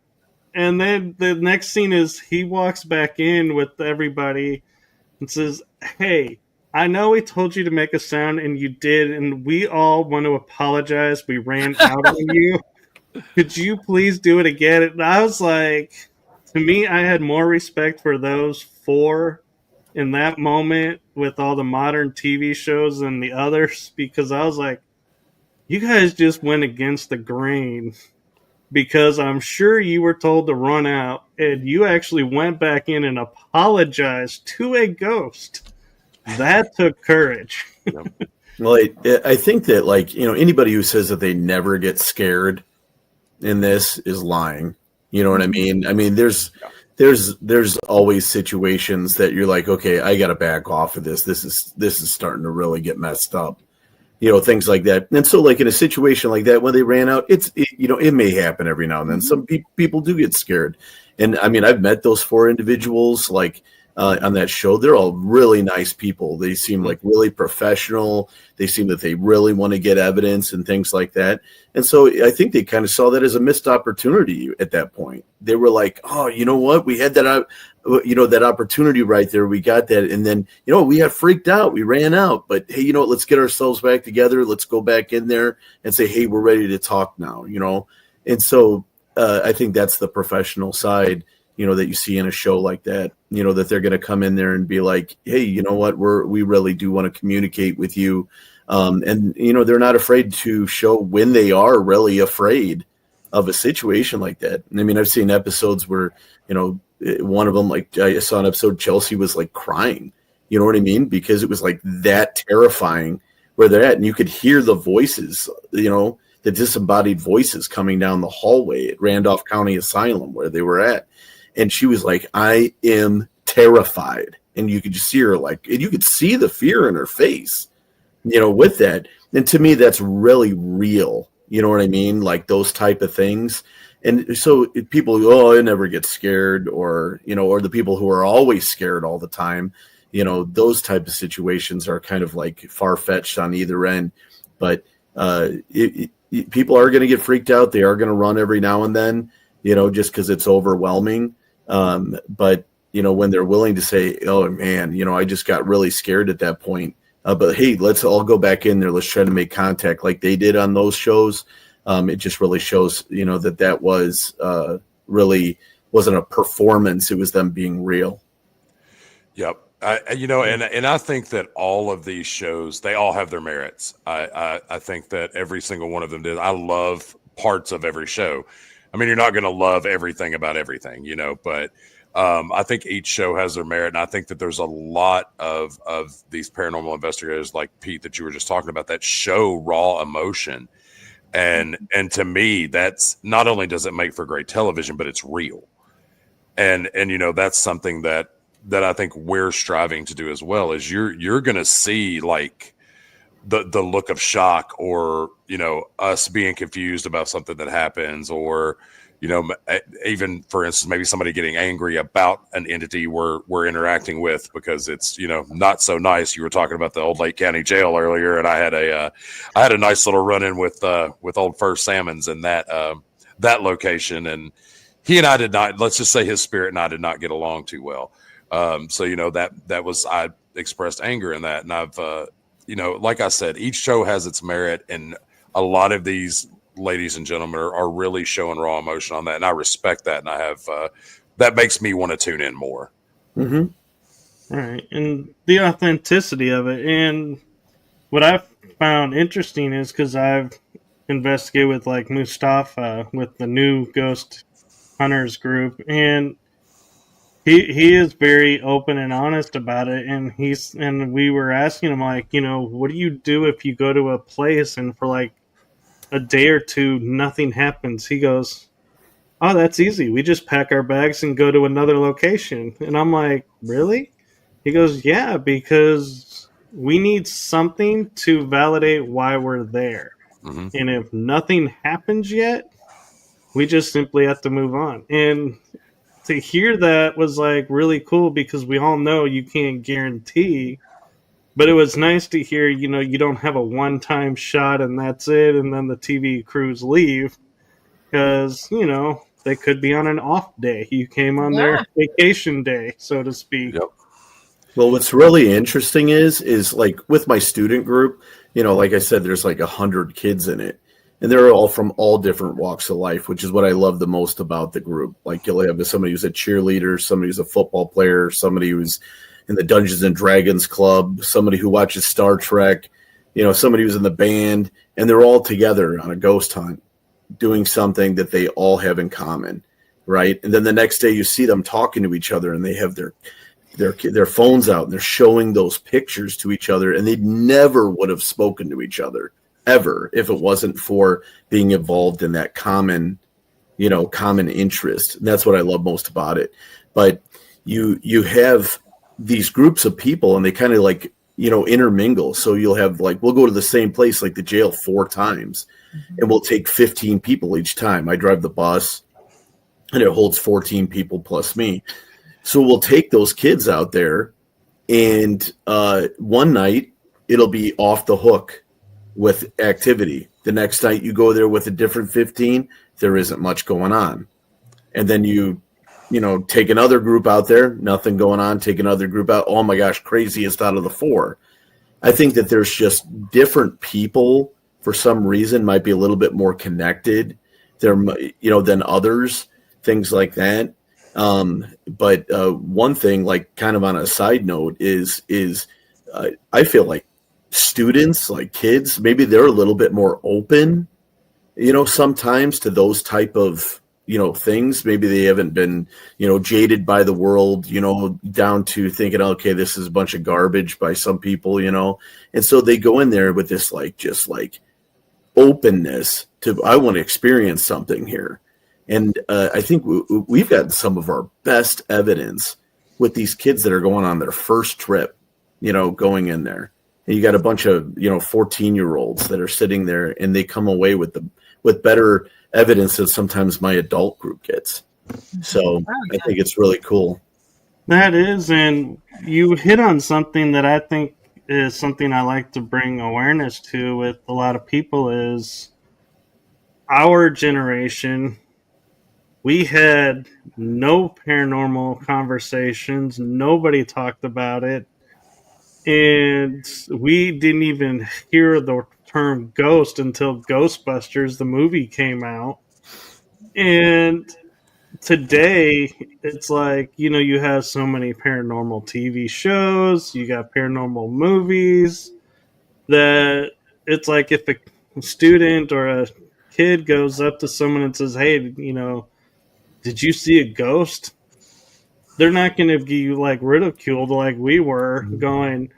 And then the next scene is he walks back in with everybody and says, "Hey, I know we told you to make a sound and you did, and we all want to apologize. We ran out on you. Could you please do it again?" And I was like, to me, I had more respect for those four in that moment with all the modern TV shows than the others, because I was like, you guys just went against the grain, because I'm sure you were told to run out and you actually went back in and apologized to a ghost. That took courage. Well, I think that, like, anybody who says that they never get scared in this is lying. You know what I mean? I mean, there's always situations that you're like, okay, I got to back off of this. This is starting to really get messed up. Things like that. And so, like, in a situation like that, when they ran out, it may happen every now and then. Some people do get scared. And I mean, I've met those four individuals, like, on that show. They're all really nice people. They seem like really professional. They seem that they really want to get evidence and things like that. And so I think they kind of saw that as a missed opportunity at that point. They were like, oh, you know what? We had that, that opportunity right there. We got that. And then, we got freaked out. We ran out. But, hey, let's get ourselves back together. Let's go back in there and say, hey, we're ready to talk now, And so I think that's the professional side, that you see in a show like that, that they're going to come in there and be like, hey, you know what? We really do want to communicate with you. And they're not afraid to show when they are really afraid, of a situation like that. I mean, I've seen episodes where, one of them, like I saw an episode, Chelsea was like crying, you know what I mean? Because it was like that terrifying where they're at. And you could hear the voices, the disembodied voices coming down the hallway at Randolph County Asylum where they were at. And she was like, I am terrified. And you could just see her and you could see the fear in her face, with that. And to me, that's really real. You know what I mean? Like those type of things. And so people go, I never get scared, or the people who are always scared all the time, those type of situations are kind of like far-fetched on either end. But people are going to get freaked out. They are going to run every now and then, just because it's overwhelming. But, when they're willing to say, oh, man, I just got really scared at that point. But, hey, let's all go back in there. Let's try to make contact like they did on those shows. It just really shows, that was really wasn't a performance. It was them being real. Yep. And I think that all of these shows, they all have their merits. I think that every single one of them did. I love parts of every show. I mean, you're not going to love everything about everything, but I think each show has their merit. And I think that there's a lot of these paranormal investigators like Pete that you were just talking about that show raw emotion. And to me, that's not only does it make for great television, but it's real. And that's something that I think we're striving to do as well. Is you're going to see like the look of shock, or us being confused about something that happens, or even for instance, maybe somebody getting angry about an entity we're interacting with because it's not so nice. You were talking about the old Lake County Jail earlier, and I had a nice little run in with old First Salmons in that location, and he and I did not. Let's just say his spirit and I did not get along too well. So that was, I expressed anger in that, and I've like I said, each show has its merit, and a lot of these ladies and gentlemen are really showing raw emotion on that, and I respect that, and I have that makes me want to tune in more. Mm-hmm. All right, and the authenticity of it, and what I've found interesting is because I've investigated with like Mustafa with the new Ghost Hunters group, and he is very open and honest about it, and we were asking him like, what do you do if you go to a place and for like a day or two nothing happens? He goes, oh, that's easy. We just pack our bags and go to another location. And I'm like, really? He goes, yeah, because we need something to validate why we're there. Mm-hmm. And if nothing happens yet, we just simply have to move on. And to hear that was like really cool, because we all know you can't guarantee, but it was nice to hear, you don't have a one-time shot and that's it, and then the TV crews leave, because, they could be on an off day. You came on their vacation day, so to speak. Yep. Well, what's really interesting is like with my student group, like I said, there's like 100 kids in it. And they're all from all different walks of life, which is what I love the most about the group. Like you'll have somebody who's a cheerleader, somebody who's a football player, somebody who's in the Dungeons and Dragons club, somebody who watches Star Trek, somebody who's in the band, and they're all together on a ghost hunt doing something that they all have in common, right? And then the next day you see them talking to each other, and they have their phones out, and they're showing those pictures to each other, and they never would have spoken to each other ever if it wasn't for being involved in that common interest. And that's what I love most about it. But you have these groups of people, and they kind of like, intermingle. So you'll have like, we'll go to the same place, like the jail 4 times, and we'll take 15 people each time. I drive the bus, and it holds 14 people plus me. So we'll take those kids out there, and one night it'll be off the hook with activity. The next night you go there with a different 15, there isn't much going on. And then you take another group out there, nothing going on, take another group out, oh my gosh, craziest out of the 4. I think that there's just different people for some reason might be a little bit more connected there, than others, things like that. But one thing, like kind of on a side note, is I feel like students, like kids, maybe they're a little bit more open sometimes to those type of, things, maybe they haven't been, jaded by the world, down to thinking, okay, this is a bunch of garbage by some people, and so they go in there with this just openness to, I want to experience something here. And I think we've got some of our best evidence with these kids that are going on their first trip, going in there. And you got a bunch of, 14-year-olds that are sitting there, and they come away with better evidence than sometimes my adult group gets. So I think it's really cool. That is, and you hit on something that I think is something I like to bring awareness to with a lot of people is our generation. We had no paranormal conversations. Nobody talked about it. And we didn't even hear the term ghost until Ghostbusters, the movie, came out. And today, it's like, you have so many paranormal TV shows, you got paranormal movies, that it's like if a student or a kid goes up to someone and says, hey, did you see a ghost? They're not going to be ridiculed like we were, going,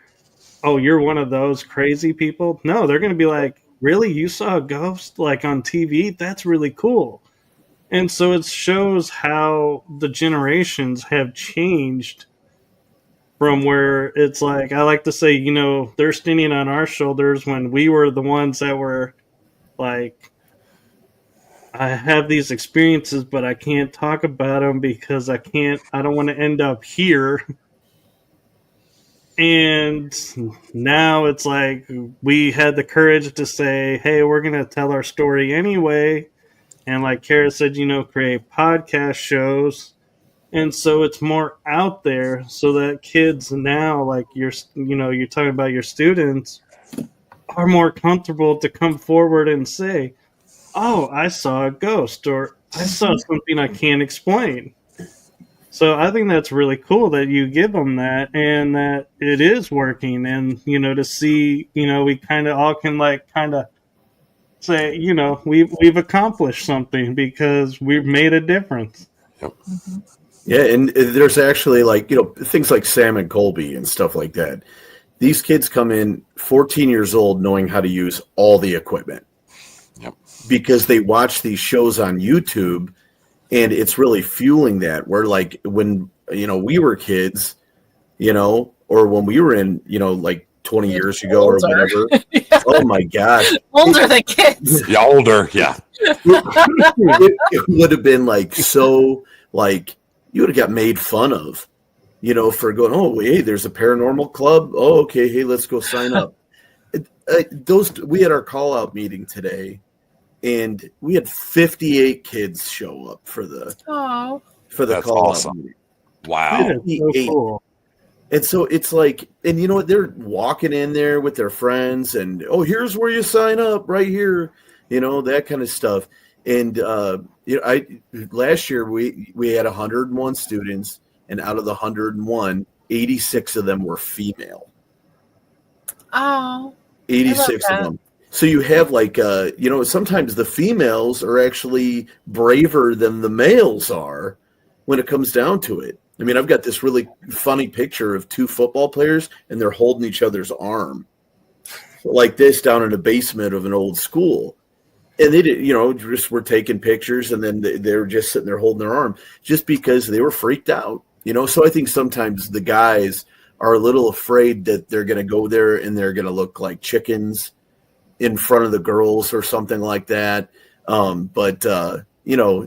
oh, you're one of those crazy people. No, they're going to be like, really? You saw a ghost on TV? That's really cool. And so it shows how the generations have changed from where it's like, I like to say, they're standing on our shoulders when we were the ones that were like, I have these experiences, but I can't talk about them because I don't want to end up here. And now it's like we had the courage to say, hey, we're going to tell our story anyway. And like Kara said, create podcast shows. And so it's more out there so that kids now, like you're talking about your students, are more comfortable to come forward and say, oh, I saw a ghost, or I saw something I can't explain. So I think that's really cool that you give them that, and that it is working. And, to see, we kind of all can say, we've accomplished something because we've made a difference. Yep. Mm-hmm. Yeah. And there's actually things like Sam and Colby and stuff like that. These kids come in 14 years old knowing how to use all the equipment. Yep. Because they watch these shows on YouTube, and it's really fueling that. Where when we were kids, or when we were in 20 years ago or whatever. Yeah. Oh my gosh, older than kids. Yeah, older. Yeah, it would have been so you would have got made fun of, for going, oh hey, there's a paranormal club. Oh okay, hey, let's go sign up. We had our call out meeting today. And we had 58 kids show up for the That's call awesome. meeting. Wow. So cool. And so it's and they're walking in there with their friends, and here's where you sign up right here, that kind of stuff. And last year we had 101 students, and out of the 101, 86 of them were female. Oh, 86 of them. So you have sometimes the females are actually braver than the males are when it comes down to it. I mean, I've got this really funny picture of two football players, and they're holding each other's arm like this down in the basement of an old school. And they did, just were taking pictures, and then they were just sitting there holding their arm just because they were freaked out, So I think sometimes the guys are a little afraid that they're going to go there and they're going to look like chickens in front of the girls or something like that. But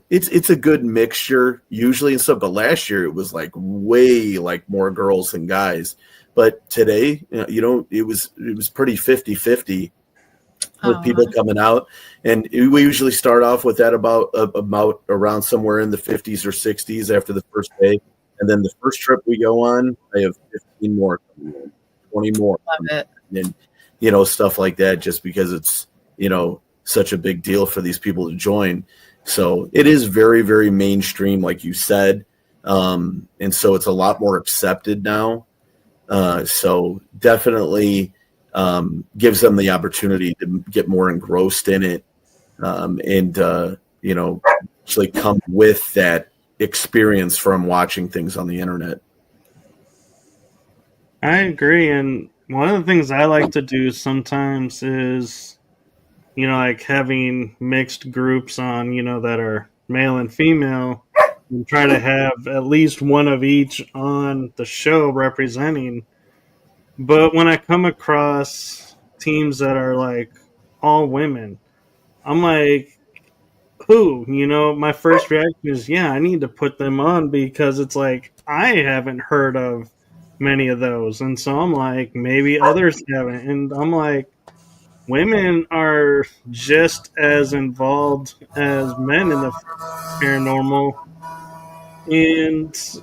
it's a good mixture usually and stuff. But last year it was way more girls than guys. But today, it was pretty 50-50 with people coming out. And we usually start off with that about around somewhere in the 50s or 60s after the first day. And then the first trip we go on, I have 15 more coming in, 20 more. Love it. And stuff like that, just because it's, such a big deal for these people to join. So it is very, very mainstream, like you said. And so it's a lot more accepted now. So definitely gives them the opportunity to get more engrossed in it. and actually come with that experience from watching things on the internet. I agree. And one of the things I like to do sometimes is, like having mixed groups on, that are male and female, and try to have at least one of each on the show representing. But when I come across teams that are like all women, I'm like, who? My first reaction is, yeah, I need to put them on because it's like I haven't heard of many of those. And so I'm like, maybe others haven't. And I'm like, women are just as involved as men in the paranormal, and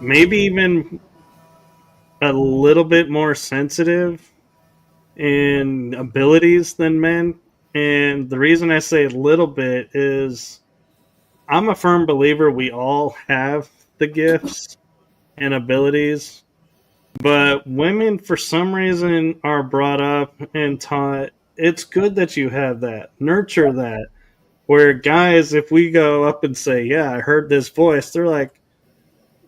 maybe even a little bit more sensitive in abilities than men. And the reason I say a little bit is I'm a firm believer we all have the gifts and abilities, but women, for some reason, are brought up and taught it's good that you have that, nurture that. Where guys, if we go up and say, "Yeah, I heard this voice," they're like,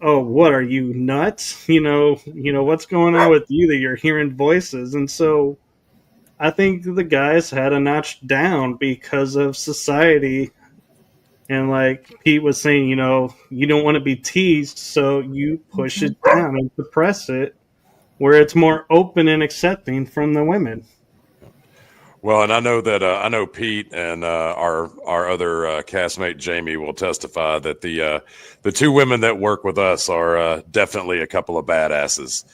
"Oh, what are you nuts? What's going on with you that you're hearing voices?" And so I think the guys had a notch down because of society. And like Pete was saying, you don't want to be teased, so you push it down and suppress it where it's more open and accepting from the women. Well, and I know that I know Pete and our other castmate Jamie will testify that the two women that work with us are definitely a couple of badasses.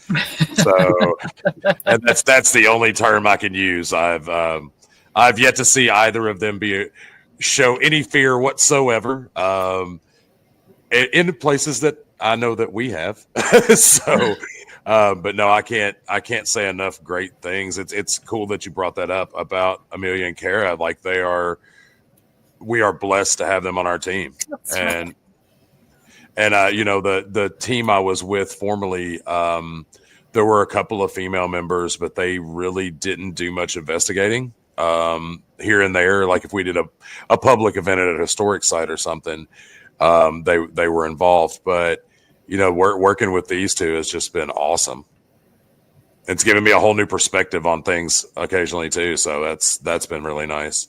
So, and that's the only term I can use. I've yet to see either of them show any fear whatsoever in places that I know that we have. So. But no, I can't say enough great things. It's cool that you brought that up about Amelia and Kara. Like we are blessed to have them on our team. That's and the team I was with formerly, there were a couple of female members, but they really didn't do much investigating here and there. Like if we did a public event at a historic site or something, they were involved, but working with these two has just been awesome. It's given me a whole new perspective on things occasionally too. So that's been really nice.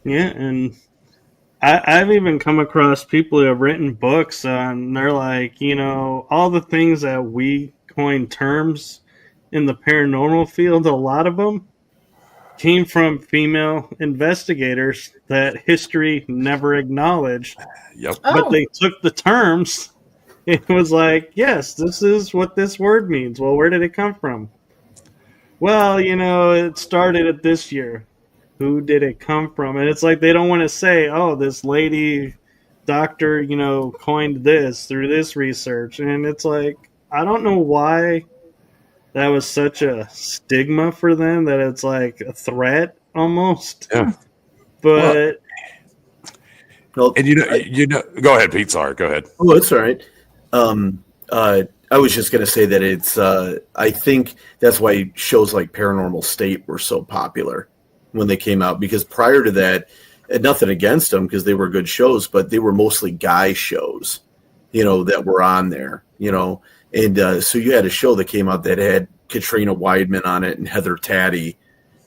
Yeah. And I've even come across people who have written books on, they're like, all the things that we coined terms in the paranormal field, a lot of them came from female investigators that history never acknowledged. Yep. But they took the terms. It was like, yes, this is what this word means. Well, where did it come from? Well, it started at this year. Who did it come from? And it's like they don't want to say, oh, this lady doctor, coined this through this research. And it's like, I don't know why that was such a stigma for them, that it's like a threat almost. Yeah. But and go ahead, Pete. Sorry, go ahead. Oh, it's all right. I was just going to say that it's, I think that's why shows like Paranormal State were so popular when they came out, because prior to that, and nothing against them because they were good shows, but they were mostly guy shows, that were on there, and so you had a show that came out that had Katrina Weidman on it and Heather Taddy,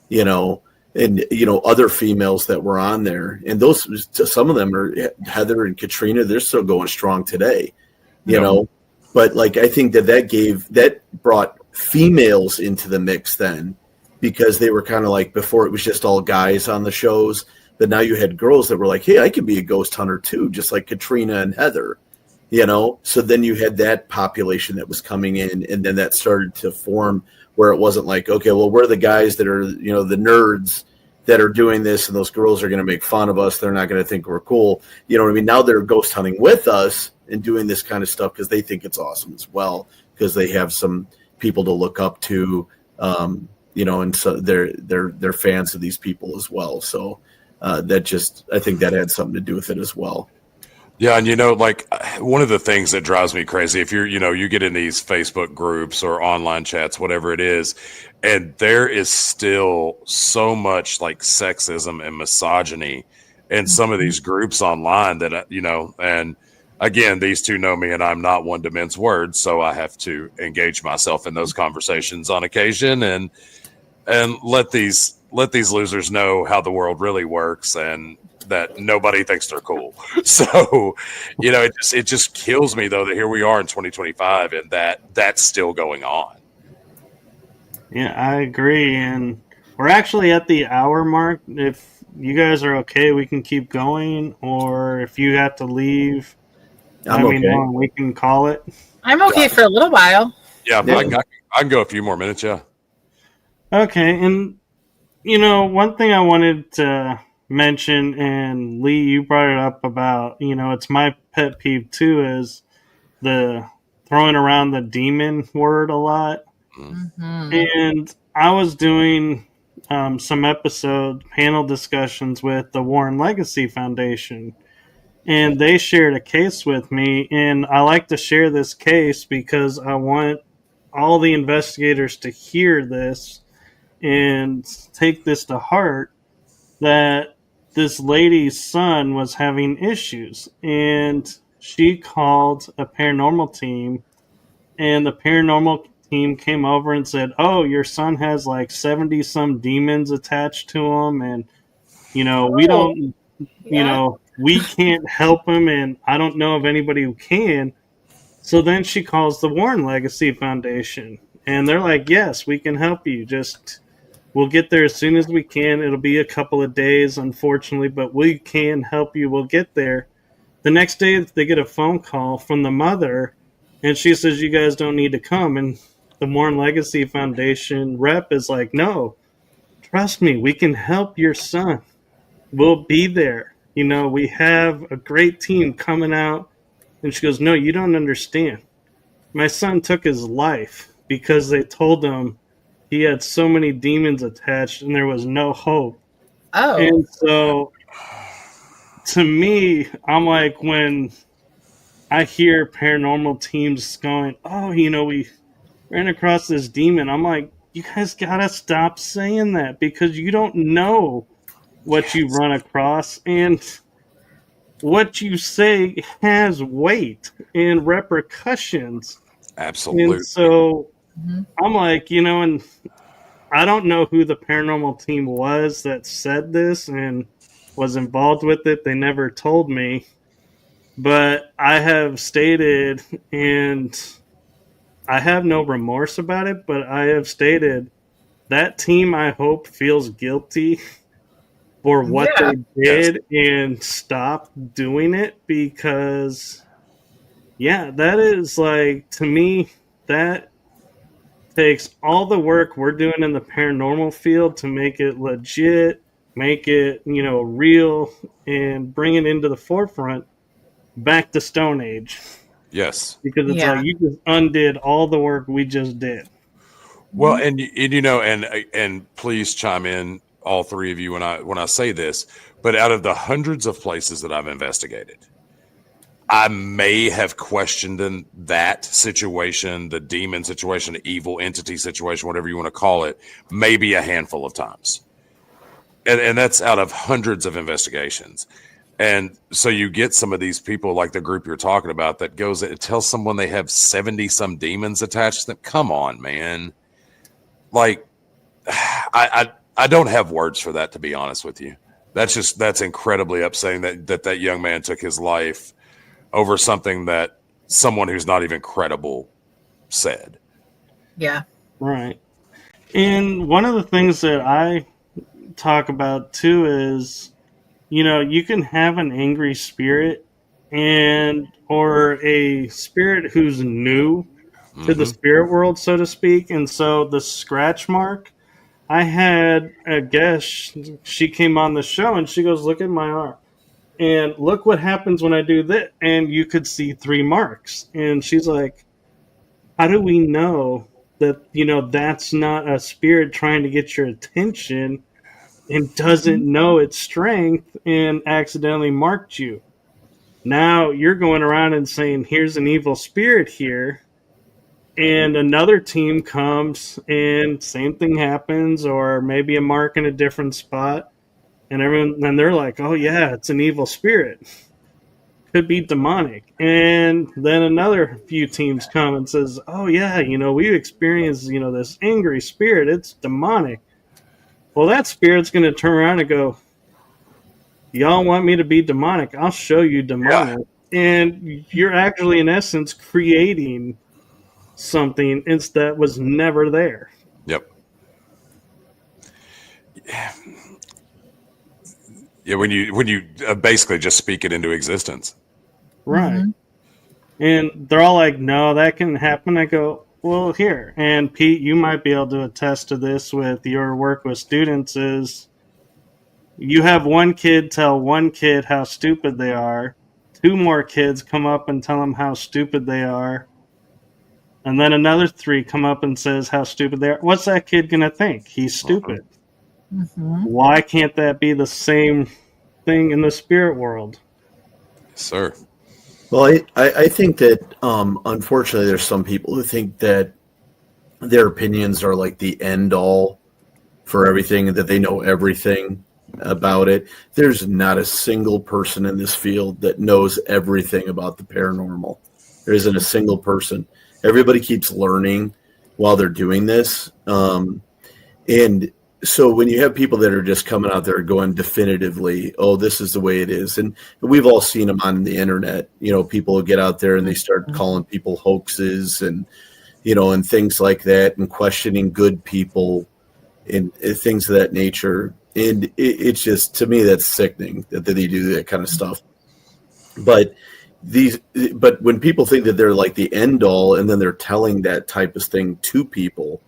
and other females that were on there, and those, some of them are Heather and Katrina, they're still going strong today. But like I think that brought females into the mix then, because they were kind of like, before it was just all guys on the shows, but now you had girls that were like, hey, I can be a ghost hunter too, just like Katrina and Heather, so then you had that population that was coming in, and then that started to form where it wasn't like, okay, well, we're the guys that are the nerds that are doing this, and those girls are going to make fun of us, they're not going to think we're cool, what I mean? Now they're ghost hunting with us and doing this kind of stuff because they think it's awesome as well, because they have some people to look up to, and so they're fans of these people as well. So I think that had something to do with it as well. Yeah, and like one of the things that drives me crazy, if you get in these Facebook groups or online chats, whatever it is, and there is still so much like sexism and misogyny in some of these groups online that, and again, these two know me and I'm not one to mince words. So I have to engage myself in those conversations on occasion and let these losers know how the world really works and that nobody thinks they're cool. So, it just kills me though that here we are in 2025 and that's still going on. Yeah, I agree. And we're actually at the hour mark. If you guys are okay, we can keep going. Or if you have to leave, I'm okay. We can call it. I'm okay for a little while. Yeah, I can go a few more minutes, yeah. Okay, and one thing I wanted to mention, and Lee, you brought it up about, it's my pet peeve too, is the throwing around the demon word a lot. Mm-hmm. And I was doing some panel discussions with the Warren Legacy Foundation, and they shared a case with me, and I like to share this case because I want all the investigators to hear this and take this to heart, that this lady's son was having issues, and she called a paranormal team, and the paranormal team came over and said, "Oh, your son has like 70 some demons attached to him, and we don't, we can't help him, and I don't know of anybody who can." So then she calls the Warren Legacy Foundation, and they're like, "Yes, we can help you. We'll get there as soon as we can. It'll be a couple of days, unfortunately, but we can help you. We'll get there." The next day, they get a phone call from the mother, and she says, "You guys don't need to come." And the Warren Legacy Foundation rep is like, "No, trust me, we can help your son. We'll be there. We have a great team coming out." And she goes, "No, you don't understand. My son took his life because they told him he had so many demons attached and there was no hope." Oh. And so, to me, I'm like, when I hear paranormal teams going, "Oh, we ran across this demon," I'm like, you guys gotta stop saying that, because you don't know what you run across, and what you say has weight and repercussions. Absolutely. And so I'm like, and I don't know who the paranormal team was that said this and was involved with it. They never told me. But I have stated, and I have no remorse about it, but I have stated that team, I hope, feels guilty for what they did and stop doing it, because, that is like, to me, that takes all the work we're doing in the paranormal field to make it legit, make it, real, and bring it into the forefront back to Stone Age. Yes. Because it's like you just undid all the work we just did. Well, and please chime in, all three of you, when I say this, but out of the hundreds of places that I've investigated, I may have questioned in that situation, the demon situation, the evil entity situation, whatever you want to call it, maybe a handful of times. And that's out of hundreds of investigations. And so you get some of these people, like the group you're talking about, that goes and tells someone they have 70 some demons attached to them. Come on, man. Like, I don't have words for that, to be honest with you. That's incredibly upsetting that young man took his life over something that someone who's not even credible said. Yeah. Right. And one of the things that I talk about too is, you can have an angry spirit or a spirit who's new to the spirit world, so to speak. And so the scratch mark, I had a guest, she came on the show and she goes, "Look at my arm. And look what happens when I do that." And you could see 3 marks. And she's like, "How do we know that, that's not a spirit trying to get your attention and doesn't know its strength and accidentally marked you? Now you're going around and saying, here's an evil spirit here." And another team comes and same thing happens, or maybe a mark in a different spot. and they're like, oh yeah, it's an evil spirit, could be demonic. And then another few teams come and says, oh yeah, we experienced this angry spirit, it's demonic. Well, that spirit's going to turn around and go, y'all want me to be demonic, I'll show you demonic. And you're actually in essence creating something that was never there. Yep. Yeah, when you basically just speak it into existence. Right. Mm-hmm. And they're all like, no, that can happen. I go, well, here. And Pete, you might be able to attest to this with your work with students, is you have one kid tell one kid how stupid they are. 2 more kids come up and tell them how stupid they are. And then another 3 come up and says how stupid they are. What's that kid going to think? He's stupid. Mm-hmm. Why can't that be the same thing in the spirit world? Yes, sir. Well, I think that, unfortunately, there's some people who think that their opinions are like the end all for everything, that they know everything about it. There's not a single person in this field that knows everything about the paranormal. There isn't a single person. Everybody keeps learning while they're doing this. And so when you have people that are just coming out there going definitively, oh, this is the way it is. And we've all seen them on the internet. People will get out there and they start calling people hoaxes and, and things like that, and questioning good people and things of that nature. And it's just, to me, that's sickening that they do that kind of stuff. But when people think that they're like the end all, and then they're telling that type of thing to people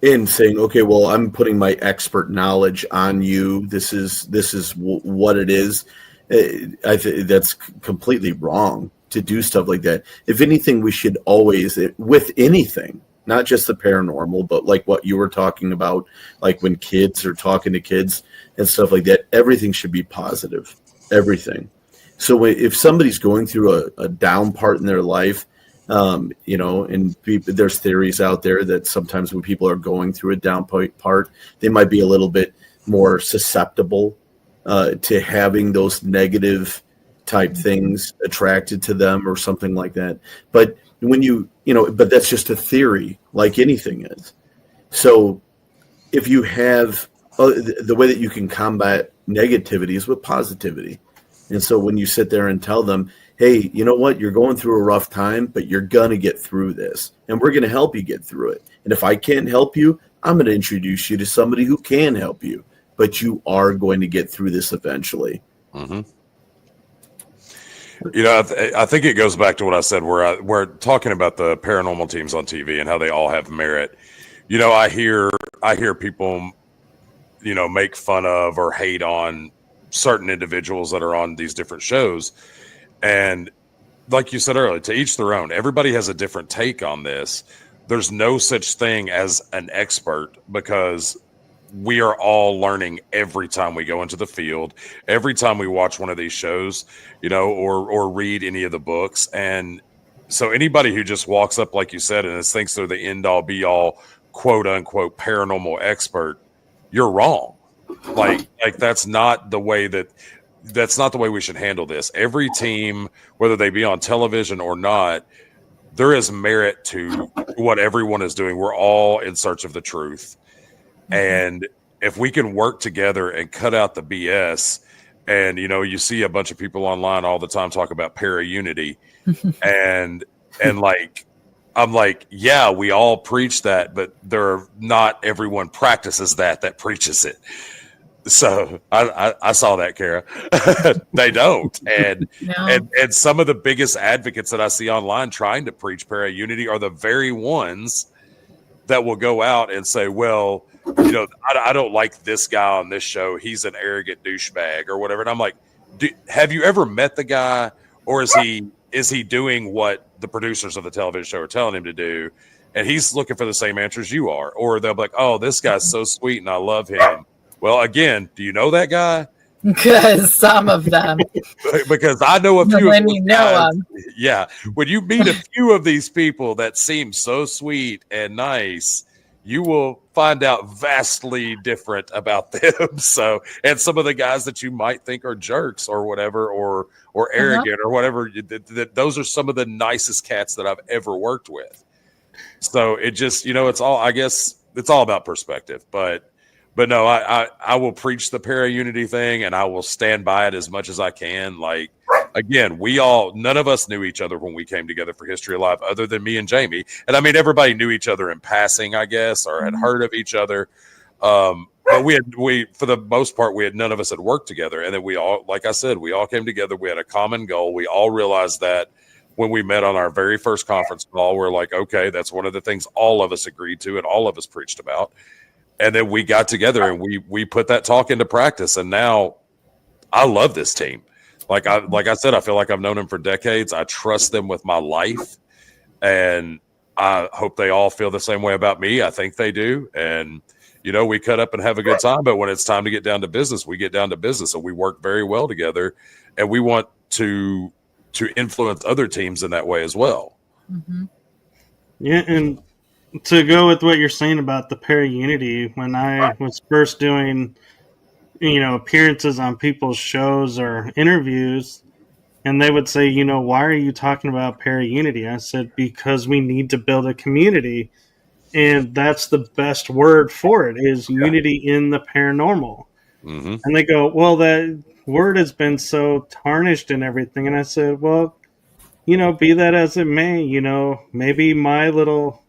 and saying, okay, well, I'm putting my expert knowledge on you. This is what it is. I think that's completely wrong to do stuff like that. If anything, we should always, with anything, not just the paranormal, but like what you were talking about, like when kids are talking to kids and stuff like that, everything should be positive, everything. So if somebody's going through a down part in their life, and there's theories out there that sometimes when people are going through a down part, they might be a little bit more susceptible to having those negative type things attracted to them or something like that. But when but that's just a theory, like anything is. So if you have the way that you can combat negativity is with positivity. And so when you sit there and tell them, hey, you know what, you're going through a rough time, but you're going to get through this, and we're going to help you get through it. And if I can't help you, I'm going to introduce you to somebody who can help you, but you are going to get through this eventually. Mm-hmm. I think it goes back to what I said, where we're talking about the paranormal teams on TV and how they all have merit. I hear people, make fun of or hate on certain individuals that are on these different shows. And like you said earlier, to each their own. Everybody has a different take on this. There's no such thing as an expert, because we are all learning every time we go into the field, every time we watch one of these shows, or read any of the books. And so anybody who just walks up, like you said, and thinks they're the end all be all, quote unquote, paranormal expert, you're wrong. Like that's not the way we should handle this. Every team, whether they be on television or not, there is merit to what everyone is doing. We're all in search of the truth. And if we can work together and cut out the BS, and you see a bunch of people online all the time talk about para-unity, and like, I'm like, yeah, we all preach that, but not everyone practices that preaches it. So I saw that, Kara. They don't. And, no. and some of the biggest advocates that I see online trying to preach para-unity are the very ones that will go out and say, well, I don't like this guy on this show. He's an arrogant douchebag or whatever. And I'm like, have you ever met the guy, or is he doing what the producers of the television show are telling him to do? And he's looking for the same answers you are. Or they'll be like, oh, this guy's so sweet and I love him. Well, again, do you know that guy? Because some of them. Because I know a few of these guys. Yeah. When you meet a few of these people that seem so sweet and nice, you will find out vastly different about them. So, and some of the guys that you might think are jerks or whatever, or arrogant or whatever, those are some of the nicest cats that I've ever worked with. So it just, it's all, I guess it's all about perspective, but no, I will preach the para-unity thing, and I will stand by it as much as I can. Like, again, none of us knew each other when we came together for History Alive other than me and Jamie. And I mean, everybody knew each other in passing, I guess, or had heard of each other. But for the most part, none of us had worked together. And then we all, like I said, we all came together. We had a common goal. We all realized that when we met on our very first conference call, we're like, okay, that's one of the things all of us agreed to and all of us preached about. And then we got together and we put that talk into practice. And now I love this team. Like I said, I feel like I've known them for decades. I trust them with my life. And I hope they all feel the same way about me. I think they do. And, we cut up and have a good time. But when it's time to get down to business, we get down to business. And we work very well together. And we want to influence other teams in that way as well. Mm-hmm. Yeah, and to go with what you're saying about the para-unity, when I was first doing, appearances on people's shows or interviews, and they would say, why are you talking about para-unity? I said, because we need to build a community, and that's the best word for it, is unity in the paranormal. Mm-hmm. And they go, well, that word has been so tarnished and everything. And I said, well, be that as it may, maybe my little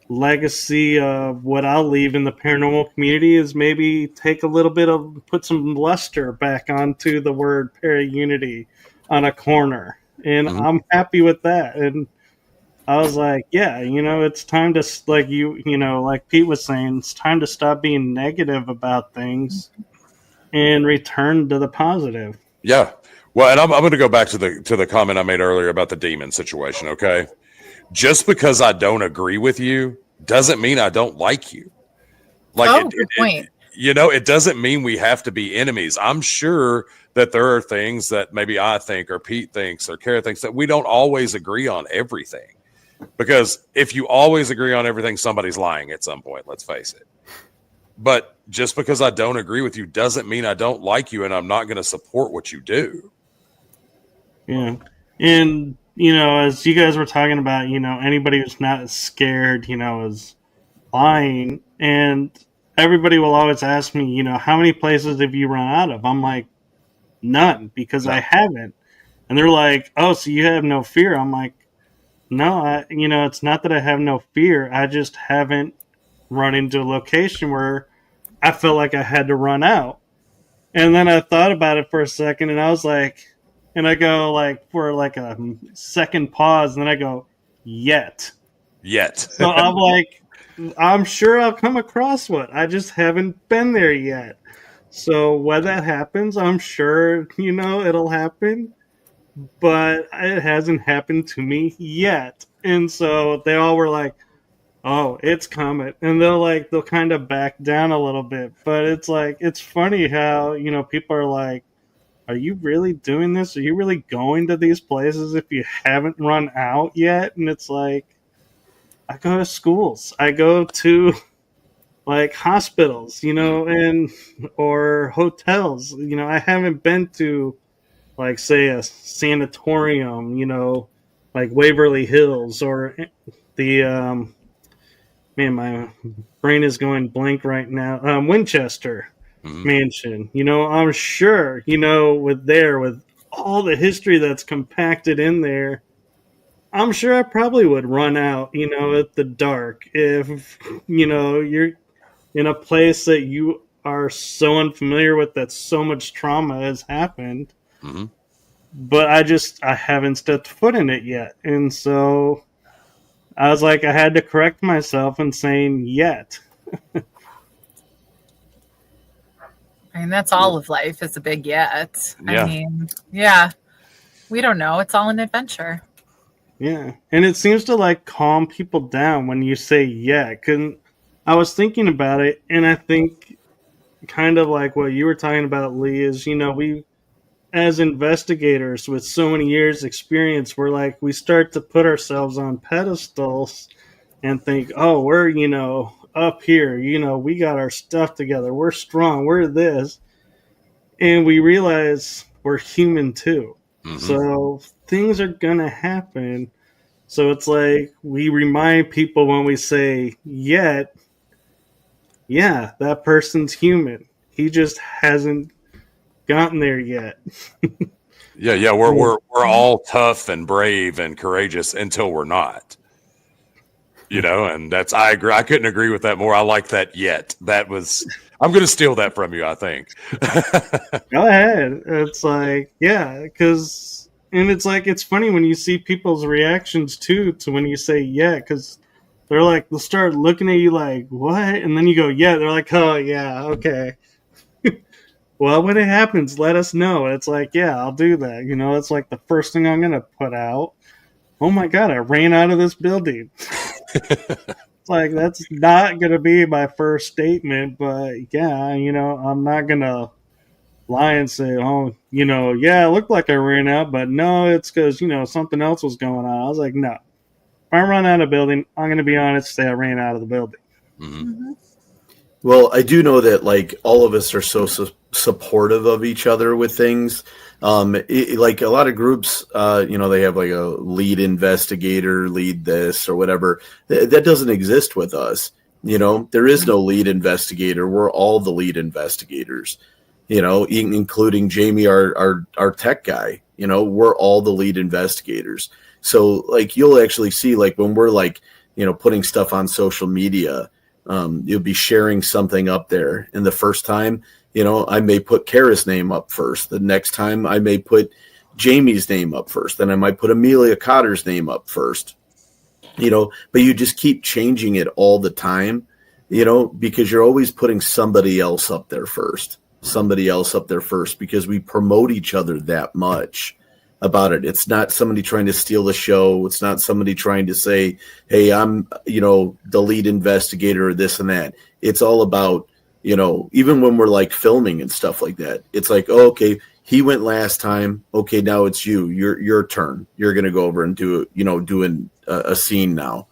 legacy of what I'll leave in the paranormal community is maybe take a little bit of, put some luster back onto the word para-unity on a corner. And I'm happy with that. And I was like, yeah, it's time to, like Pete was saying, it's time to stop being negative about things and return to the positive. Yeah. Well, and I'm going to go back to the comment I made earlier about the demon situation. Okay. Just because I don't agree with you doesn't mean I don't like you. Like, good point. It doesn't mean we have to be enemies. I'm sure that there are things that maybe I think or Pete thinks or Kara thinks that we don't always agree on everything. Because if you always agree on everything, somebody's lying at some point, let's face it. But just because I don't agree with you doesn't mean I don't like you and I'm not going to support what you do. Yeah. And as you guys were talking about, anybody who's not scared, is lying. And everybody will always ask me, how many places have you run out of? I'm like, none, because I haven't. And they're like, oh, so you have no fear? I'm like, no, it's not that I have no fear. I just haven't run into a location where I felt like I had to run out. And then I thought about it for a second, and I was like, and I go for a second pause, and then I go, yet. So I'm like, I'm sure I'll come across one. I just haven't been there yet. So when that happens, I'm sure, it'll happen. But it hasn't happened to me yet. And so they all were like, oh, it's coming. And they'll kind of back down a little bit. But it's like, it's funny how, people are like, are you really doing this? Are you really going to these places if you haven't run out yet? And it's like, I go to schools. I go to hospitals, and or hotels. I haven't been to say a sanatorium, like Waverly Hills or the man, my brain is going blank right now. Winchester Mansion. I'm sure, with all the history that's compacted in there, I'm sure I probably would run out, at the dark if, you're in a place that you are so unfamiliar with, that so much trauma has happened. Mm-hmm. But I haven't stepped foot in it yet. And so I was like, I had to correct myself in saying yet. I mean, that's all of life is a big yet. Yeah. I mean, yeah, we don't know. It's all an adventure. Yeah. And it seems to calm people down when you say yet. Cause I was thinking about it, and I think kind of like what you were talking about, Lee, is, we, as investigators with so many years experience, we start to put ourselves on pedestals and think, oh, we're, up here. We got our stuff together. We're strong. We're this. And we realize we're human too. Mm-hmm. So things are going to happen. So it's like we remind people when we say yet, yeah, that person's human. He just hasn't gotten there yet. Yeah, we're all tough and brave and courageous until we're not. And I agree. I couldn't agree with that more. I like that yet. I'm going to steal that from you, I think. Go ahead. It's like, yeah, and it's like, it's funny when you see people's reactions too, to when you say yeah, because they're like, they'll start looking at you like, what? And then you go, yeah. They're like, oh, yeah, okay. Well, when it happens, let us know. It's like, yeah, I'll do that. It's like the first thing I'm going to put out. Oh my God, I ran out of this building. It's like, that's not going to be my first statement, but yeah, I'm not going to lie and say, oh, yeah, it looked like I ran out, but no, it's because, something else was going on. I was like, no, if I run out of building, I'm going to be honest, say I ran out of the building. Mm-hmm. Well, I do know that like all of us are so supportive of each other with things. Like a lot of groups, they have like a lead investigator, lead this or whatever. That doesn't exist with us. There is no lead investigator. We're all the lead investigators, including Jamie, our tech guy. We're all the lead investigators. So like you'll actually see like when we're like, putting stuff on social media, you'll be sharing something up there. And the first time, I may put Kara's name up first. The next time I may put Jamie's name up first. Then I might put Amelia Cotter's name up first, but you just keep changing it all the time, because you're always putting somebody else up there first, because we promote each other that much about it. It's not somebody trying to steal the show. It's not somebody trying to say, hey, I'm, the lead investigator or this and that. It's all about, even when we're like filming and stuff like that, it's like, oh, okay, he went last time. Okay, now it's you. Your turn. You're going to go over and do, doing a scene now.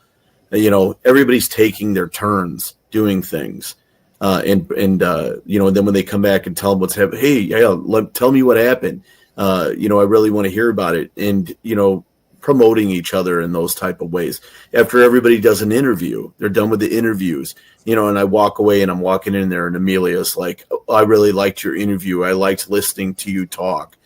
Everybody's taking their turns doing things. And then when they come back and tell them what's happening, hey, yeah, tell me what happened. I really want to hear about it. And, promoting each other in those type of ways. After everybody does an interview, they're done with the interviews, and I walk away and I'm walking in there and Amelia's like, oh, I really liked your interview. I liked listening to you talk,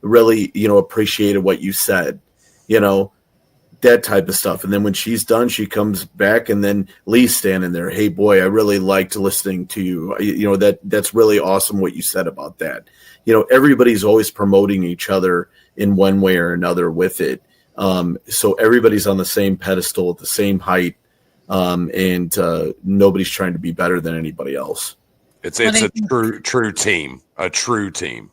really, appreciated what you said, that type of stuff. And then when she's done, she comes back and then Lee's standing there. Hey boy, I really liked listening to you. That's really awesome what you said about that. Everybody's always promoting each other in one way or another with it. So everybody's on the same pedestal at the same height. And nobody's trying to be better than anybody else. It's a true team, a true team.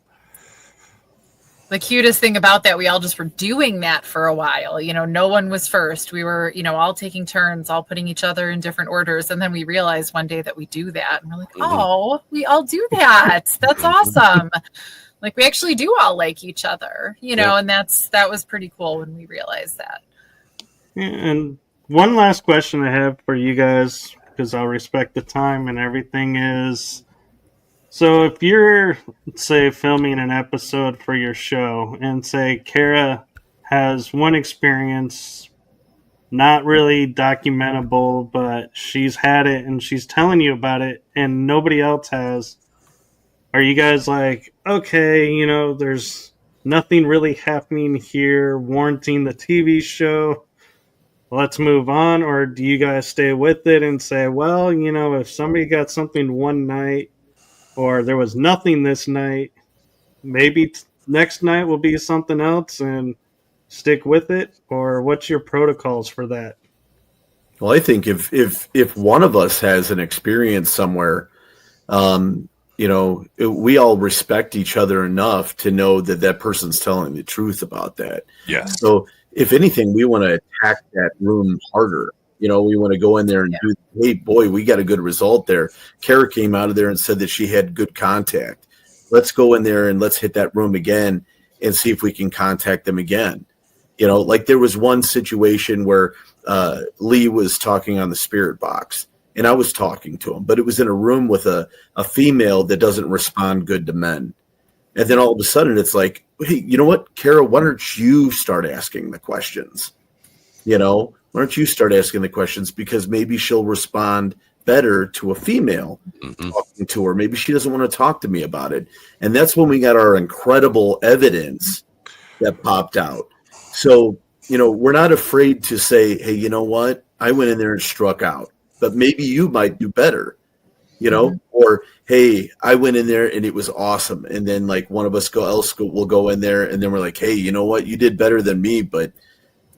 The cutest thing about that, we all just were doing that for a while. No one was first. We were, all taking turns, all putting each other in different orders. And then we realized one day that we do that. And we're like, oh, we all do that. That's awesome. Like we actually do all like each other, and that was pretty cool when we realized that. And one last question I have for you guys, because I'll respect the time and everything, is, so if you're, say, filming an episode for your show and say Kara has one experience, not really documentable, but she's had it and she's telling you about it and nobody else has, are you guys like, okay, there's nothing really happening here warranting the TV show, let's move on? Or do you guys stay with it and say, well, if somebody got something one night or there was nothing this night, maybe next night will be something else and stick with it? Or what's your protocols for that? Well, I think if one of us has an experience somewhere, we all respect each other enough to know that person's telling the truth about that. Yes. So if anything, we want to attack that room harder. We want to go in there and do, hey, boy, we got a good result there. Kara came out of there and said that she had good contact. Let's go in there and let's hit that room again and see if we can contact them again. Like there was one situation where Lee was talking on the spirit box, and I was talking to him, but it was in a room with a female that doesn't respond good to men. And then all of a sudden it's like, hey, you know what, Kara, why don't you start asking the questions? Why don't you start asking the questions, because maybe she'll respond better to a female talking to her. Maybe she doesn't want to talk to me about it. And that's when we got our incredible evidence that popped out. So, we're not afraid to say, hey, you know what? I went in there and struck out, but maybe you might do better, or, hey, I went in there and it was awesome. And then like one of us will go in there and then we're like, hey, you know what? You did better than me, but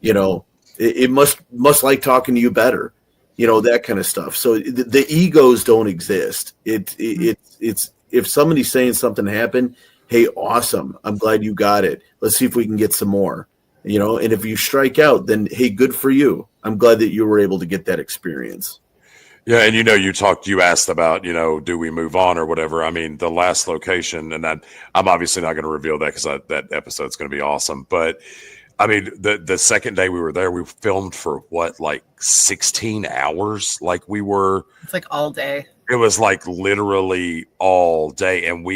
it must like talking to you better, that kind of stuff. So the egos don't exist. It's if somebody's saying something happened, hey, awesome, I'm glad you got it. Let's see if we can get some more, and if you strike out, then, hey, good for you. I'm glad that you were able to get that experience. Yeah. And, you asked about, do we move on or whatever? I mean, the last location, and I'm obviously not going to reveal that because that episode's going to be awesome. But I mean, the second day we were there, we filmed for like 16 hours. It's like all day. It was like literally all day. And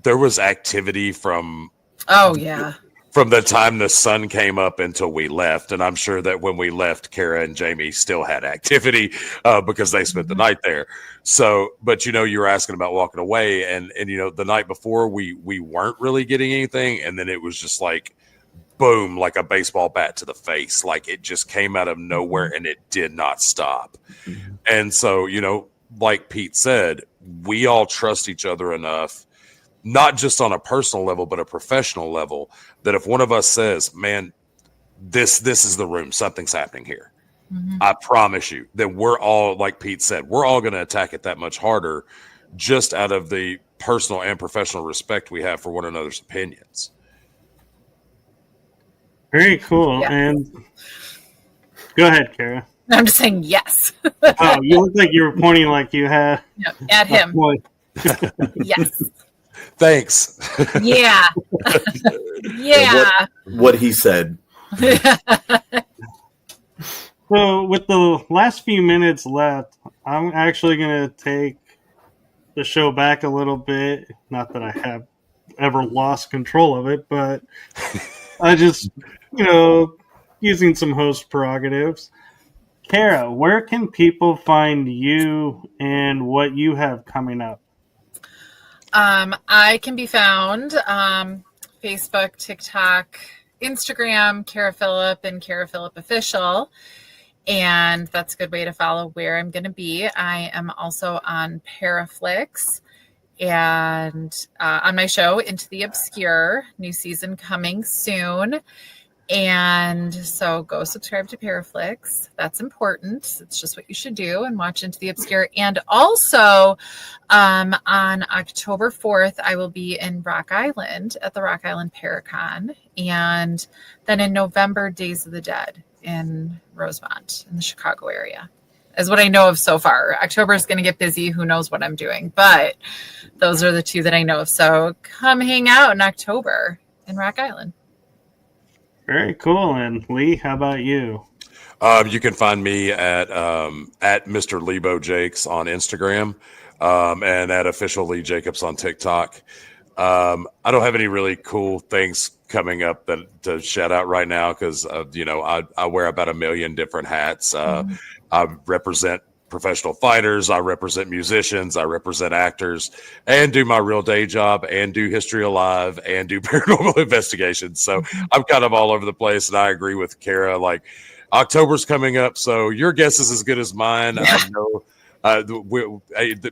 there was activity from the time the sun came up until we left. And I'm sure that when we left, Kara and Jamie still had activity because they spent the night there. So, but you were asking about walking away, and the night before we weren't really getting anything. And then it was just like, boom, like a baseball bat to the face. Like it just came out of nowhere and it did not stop. And so, like Pete said, we all trust each other enough, not just on a personal level, but a professional level, that if one of us says, man, this is the room, something's happening here, I promise you that we're all, like Pete said, we're all going to attack it that much harder, just out of the personal and professional respect we have for one another's opinions. Very cool. Yeah. And go ahead, Kara. I'm just saying yes. Oh, you look like you were pointing like you had. No, at him. Yes. Thanks. Yeah. Yeah. What he said. So with the last few minutes left, I'm actually going to take the show back a little bit. Not that I have ever lost control of it, but I just, using some host prerogatives. Kara, where can people find you and what you have coming up? I can be found Facebook, TikTok, Instagram, Kara Phillip and Kara Phillip Official. And that's a good way to follow where I'm going to be. I am also on Paraflix and on my show, Into the Obscure, new season coming soon. And so go subscribe to Paraflix. That's important. It's just what you should do, and watch Into the Obscure. And also on October 4th, I will be in Rock Island at the Rock Island Paracon. And then in November, Days of the Dead in Rosemont in the Chicago area is what I know of so far. October is going to get busy. Who knows what I'm doing, but those are the two that I know of. So come hang out in October in Rock Island. Very cool. And Lee, how about you? You can find me at Mr. Lebo Jakes on Instagram and at official Lee Jacobs on TikTok. I don't have any really cool things coming up to shout out right now because I wear about 1 million different hats. I represent professional fighters, I represent musicians, I represent actors, and do my real day job, and do History Alive, and do paranormal investigations. So I'm kind of all over the place, and I agree with Kara. Like, October's coming up, so your guess is as good as mine. Yeah. I know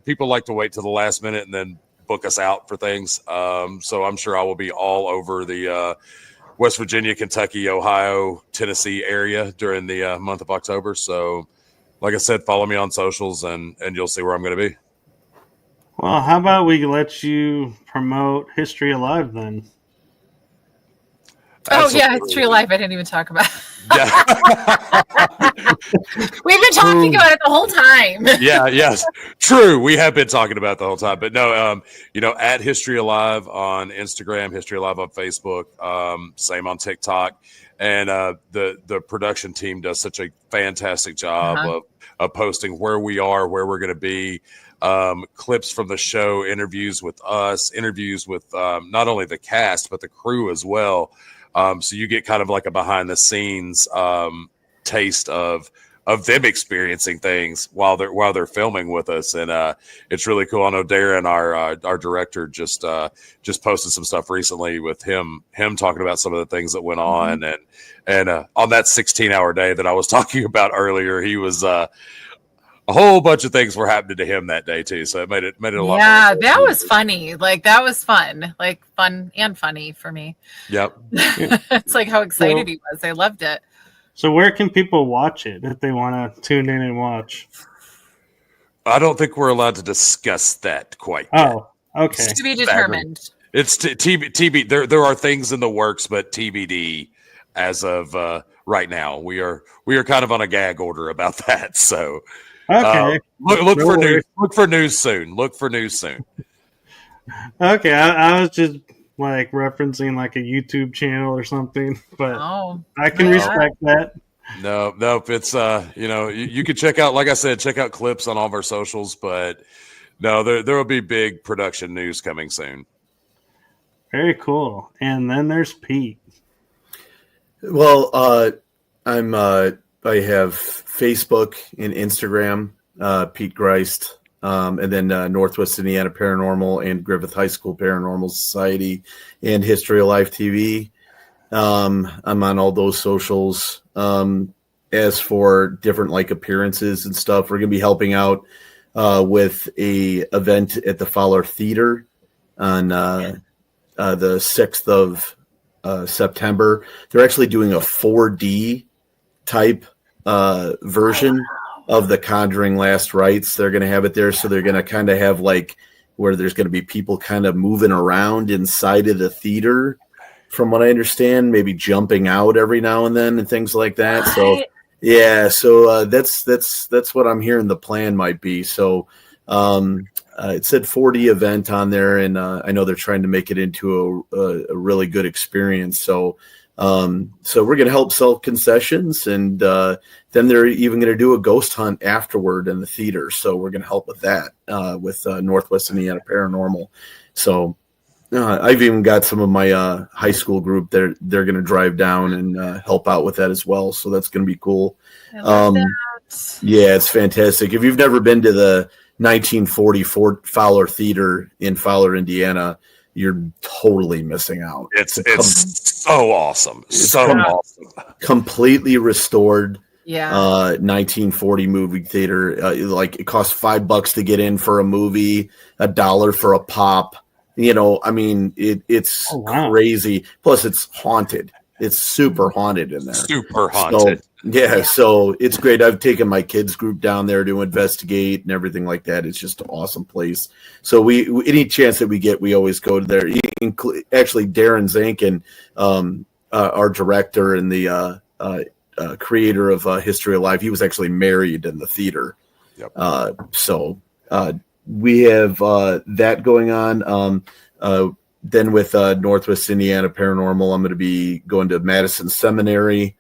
people like to wait till the last minute and then book us out for things. So I'm sure I will be all over the West Virginia, Kentucky, Ohio, Tennessee area during the month of October. So like I said, follow me on socials and you'll see where I'm going to be. Well, how about we let you promote History Alive then? Absolutely. Oh, yeah, History Alive. I didn't even talk about it. Yeah. We've been talking about it the whole time. Yes. True. We have been talking about it the whole time. But no, at History Alive on Instagram, History Alive on Facebook, same on TikTok. And the production team does such a fantastic job posting where we are, where we're going to be, clips from the show, interviews with us, interviews with not only the cast, but the crew as well. So you get kind of like a behind the scenes taste of them experiencing things while they're filming with us, and it's really cool. I know Darren, our director, just posted some stuff recently with him talking about some of the things that went on, and on that 16-hour day that I was talking about earlier, he was a whole bunch of things were happening to him that day too. So it made it a lot. Yeah, that was funny. Like that was fun, like fun and funny for me. Yep. It's like how excited he was. I loved it. So where can people watch it if they want to tune in and watch? I don't think we're allowed to discuss that quite yet. Okay. To be determined. It's TB. There are things in the works, but TBD as of right now. We are kind of on a gag order about that. So okay. Look for news. Look for news soon. Okay, I was just like referencing like a YouTube channel or something, but I can respect that. No, it's you can check out, like I said, check out clips on all of our socials, but no, there will be big production news coming soon. Very cool. And then there's Pete. Well, I have Facebook and Instagram, Pete Ghrist. And then Northwest Indiana Paranormal and Griffith High School Paranormal Society and History of Life TV. I'm on all those socials. As for different like appearances and stuff, we're going to be helping out with a event at the Fowler Theater on the 6th of September. They're actually doing a 4D type version of The Conjuring Last Rites. They're going to have it there. So they're going to kind of have like where there's going to be people kind of moving around inside of the theater, from what I understand, maybe jumping out every now and then and things like that. So yeah, so that's what I'm hearing the plan might be. So it said 4D event on there, and I know they're trying to make it into a really good experience. So we're going to help sell concessions, and then they're even going to do a ghost hunt afterward in the theater. So we're going to help with that with Northwest Indiana Paranormal. So I've even got some of my high school group. They're going to drive down and help out with that as well. So that's going to be cool. I love that. Yeah, it's fantastic. If you've never been to the 1944 Fowler Theater in Fowler, Indiana, you're totally missing out. It's so awesome. Awesome. Completely restored. Yeah. 1940 movie theater. Like it costs $5 to get in for a movie, $1 for a pop. I mean, it's crazy. Plus it's haunted. It's super haunted in there. Super haunted. So it's great. I've taken my kids group down there to investigate and everything like that. It's just an awesome place. So we any chance that we get, we always go to there. Actually, Darren Zankin, our director and the creator of History of Life, he was actually married in the theater. Yep. So we have that going on. Then with Northwest Indiana Paranormal, I'm going to be going to Madison Seminary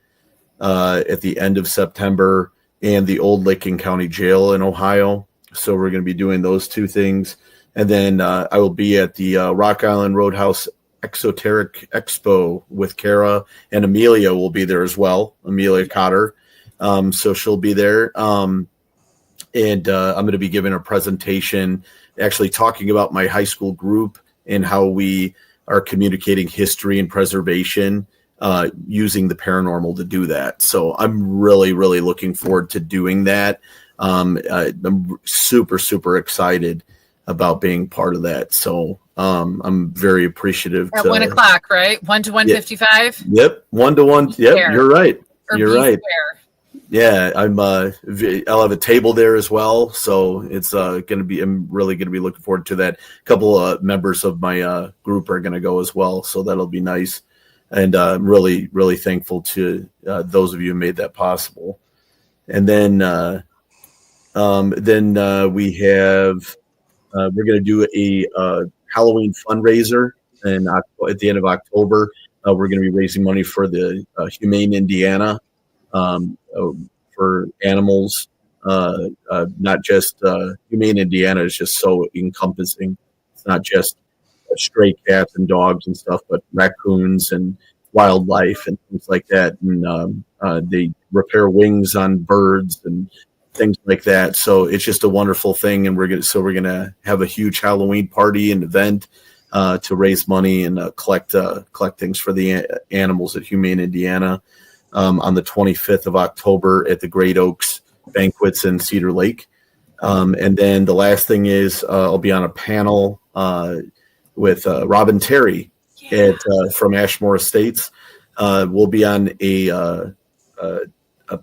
at the end of September and the Old Licking County Jail in Ohio. So we're going to be doing those two things. And then I will be at the Rock Island Roadhouse Exoteric Expo with Kara, and Amelia will be there as well. Amelia Cotter. So she'll be there. And I'm going to be giving a presentation actually talking about my high school group and how we are communicating history and preservation using the paranormal to do that. So I'm really, really looking forward to doing that. I'm super, super excited about being part of that. So I'm very apprecitive. At 1 o'clock, right? 1 to 1:55? Yep. 1 to 1. Yep. You're right. You're right. Square. Yeah, I'll have a table there as well, so it's I'm really going to be looking forward to that. A couple of members of my group are going to go as well, so that'll be nice. And I'm really, really thankful to those of you who made that possible. And then we have we're going to do a Halloween fundraiser, and at the end of October, we're going to be raising money for the Humane Indiana. For animals Not just Humane Indiana is just so encompassing. It's not just stray cats and dogs and stuff, but raccoons and wildlife and things like that. And they repair wings on birds and things like that. So it's just a wonderful thing. And we're gonna have a huge Halloween party and event to raise money and collect things for the animals at Humane Indiana on the 25th of October at the Great Oaks Banquets in Cedar Lake. And then the last thing is I'll be on a panel with Robin Terry from Ashmore Estates. We'll be on a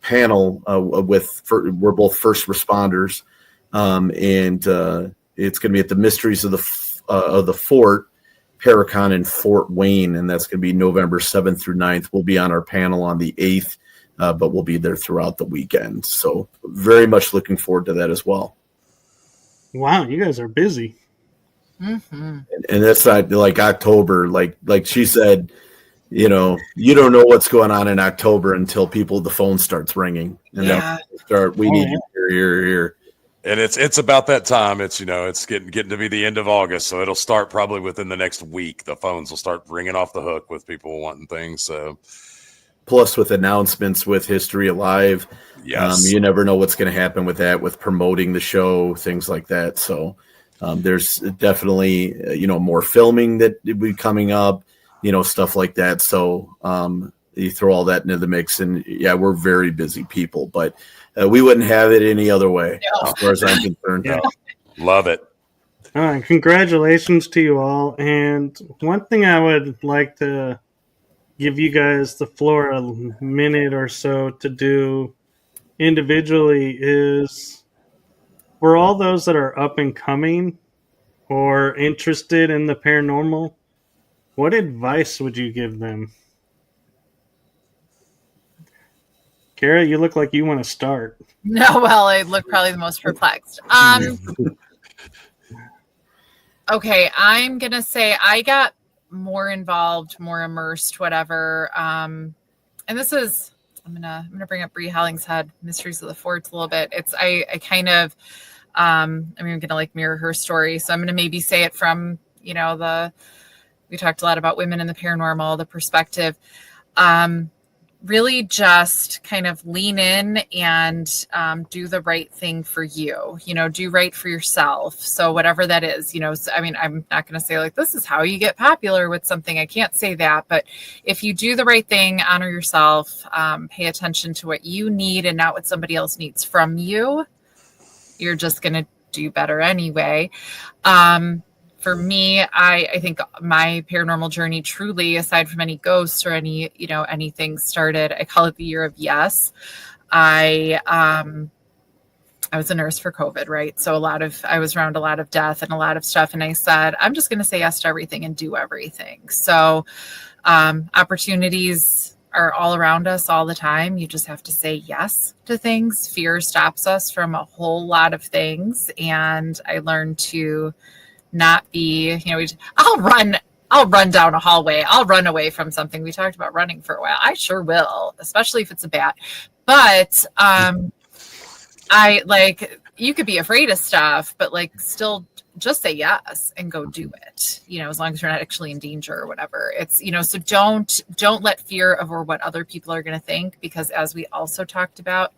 panel we're both first responders, and it's going to be at the Mysteries of the Fort, Paracon in Fort Wayne, and that's going to be November 7th through 9th. We'll be on our panel on the 8th, but we'll be there throughout the weekend. So very much looking forward to that as well. Wow, you guys are busy. Mm-hmm. And that's not like October, like she said, you don't know what's going on in October until the phone starts ringing and we need you here. And it's about that time. It's getting to be the end of August, so it'll start probably within the next week. The phones will start ringing off the hook with people wanting things. So, plus with announcements with History Alive, yes, you never know what's going to happen with that, with promoting the show, things like that. So there's definitely more filming that will be coming up, stuff like that. So you throw all that into the mix, and we're very busy people, but we wouldn't have it any other way, as far as I'm concerned. Yeah. Love it. All right, congratulations to you all. And one thing I would like to give you guys the floor a minute or so to do individually is, for all those that are up and coming or interested in the paranormal, what advice would you give them? Kara, you look like you want to start. No, well, I look probably the most perplexed. Okay, I'm going to say I got more involved, more immersed, whatever. And this is, I'm gonna bring up Bree Hollingshead, Mysteries of the Fort, a little bit. I kind of, I'm even going to like mirror her story. So I'm going to maybe say it from, we talked a lot about women in the paranormal, the perspective. Really just kind of lean in and do the right thing for you, do right for yourself. So whatever that is, I'm not going to say like, this is how you get popular with something. I can't say that, but if you do the right thing, honor yourself, pay attention to what you need and not what somebody else needs from you, you're just going to do better anyway. For me, I think my paranormal journey truly, aside from any ghosts or any, anything started, I call it the year of yes. I was a nurse for COVID, right? So I was around a lot of death and a lot of stuff. And I said, I'm just going to say yes to everything and do everything. So opportunities are all around us all the time. You just have to say yes to things. Fear stops us from a whole lot of things. And I learned to not be, I'll run down a hallway. I'll run away from something. We talked about running for a while. I sure will, especially if it's a bat. But you could be afraid of stuff, but still just say yes and go do it, as long as you're not actually in danger or whatever. It's, so don't let fear over what other people are going to think, because as we also talked about,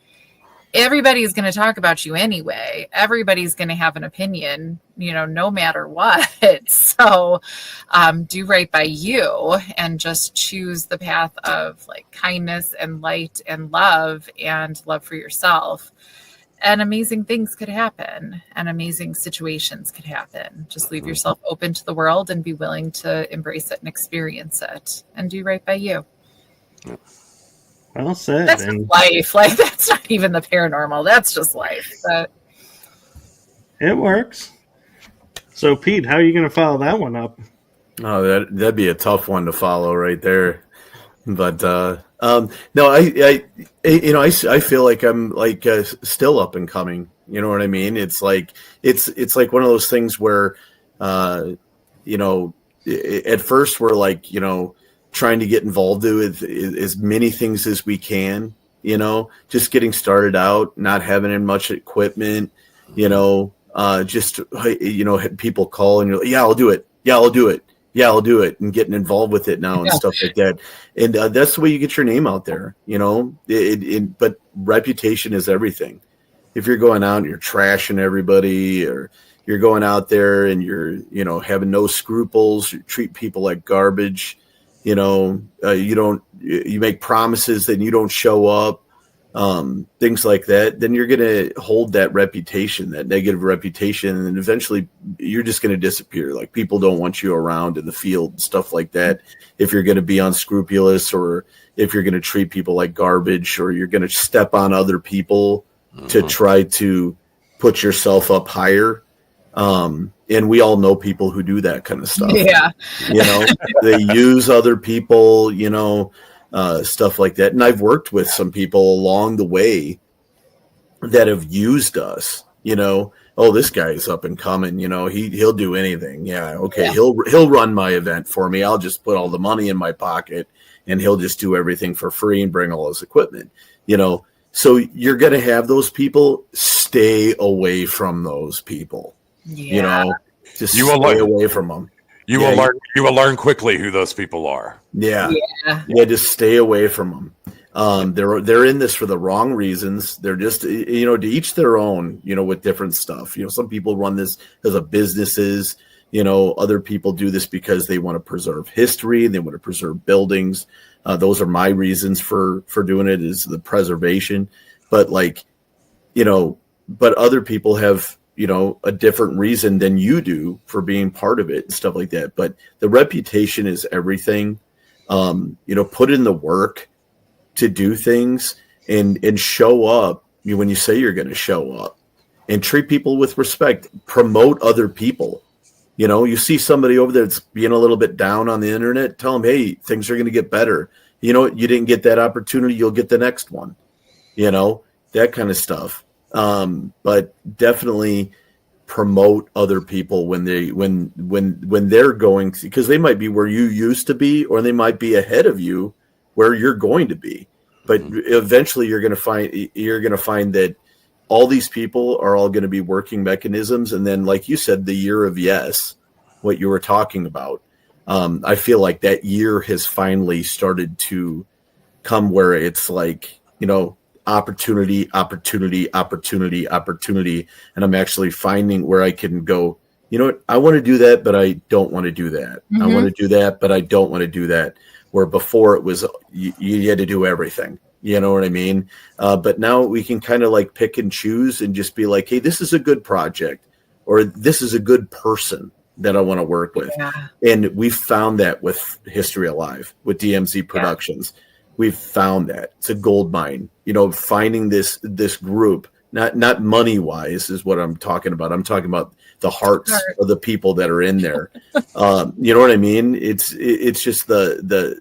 everybody's going to talk about you anyway. Everybody's going to have an opinion, no matter what. So do right by you and just choose the path of kindness and light and love for yourself. And amazing things could happen and amazing situations could happen. Just leave yourself open to the world and be willing to embrace it and experience it and do right by you. Well said. That's life. That's not even the paranormal. That's just life. But it works. So, Pete, how are you going to follow that one up? Oh, that'd be a tough one to follow right there. But no, I feel like I'm still up and coming. You know what I mean? It's like one of those things where, at first we're trying to get involved with as many things as we can, just getting started out, not having much equipment, just, people call and you're like, yeah, I'll do it. Yeah, I'll do it. Yeah, I'll do it, and getting involved with it now and stuff like that. And that's the way you get your name out there, but reputation is everything. If you're going out and you're trashing everybody, or you're going out there and you're, having no scruples, you treat people like garbage, you make promises that you don't show up, things like that, then you're going to hold that reputation, that negative reputation, and eventually you're just going to disappear. Like, people don't want you around in the field and stuff like that. If you're going to be unscrupulous, or if you're going to treat people like garbage, or you're going to step on other people to try to put yourself up higher. And we all know people who do that kind of stuff. Yeah. They use other people, stuff like that. And I've worked with some people along the way that have used us, oh, this guy is up and coming, he'll do anything. Yeah. Okay. Yeah. He'll run my event for me. I'll just put all the money in my pocket, and he'll just do everything for free and bring all his equipment, So you're going to have those people. Stay away from those people. Yeah. Just stay away from them. You will learn quickly who those people are. Yeah. Just stay away from them. They're in this for the wrong reasons. They're just, to each their own, with different stuff. Some people run this as a businesses. Other people do this because they want to preserve history. They want to preserve buildings. Those are my reasons for doing it, is the preservation. But but other people have, a different reason than you do for being part of it and stuff like that. But the reputation is everything. Put in the work to do things and show up when you say you're going to show up, and treat people with respect. Promote other people. You see somebody over there that's being a little bit down on the internet, tell them, hey, things are going to get better. You didn't get that opportunity, you'll get the next one, that kind of stuff. But definitely promote other people when they're going to, because they might be where you used to be, or they might be ahead of you where you're going to be. But eventually you're going to find that all these people are all going to be working mechanisms. And then, like you said, the year of yes, what you were talking about, I feel like that year has finally started to come where it's like, opportunity. And I'm actually finding where I can go, I want to do that, but I don't want to do that. I want to do that, but I don't want to do that. Where before it was, you had to do everything. You know what I mean? But now we can kind of like pick and choose and just be like, hey, this is a good project, or this is a good person that I want to work with. Yeah. And we found that with History Alive, with DMZ Productions. We've found that it's a gold mine, finding this group, not money wise is what I'm talking about. I'm talking about the hearts of the people that are in there. You know what I mean? It's just the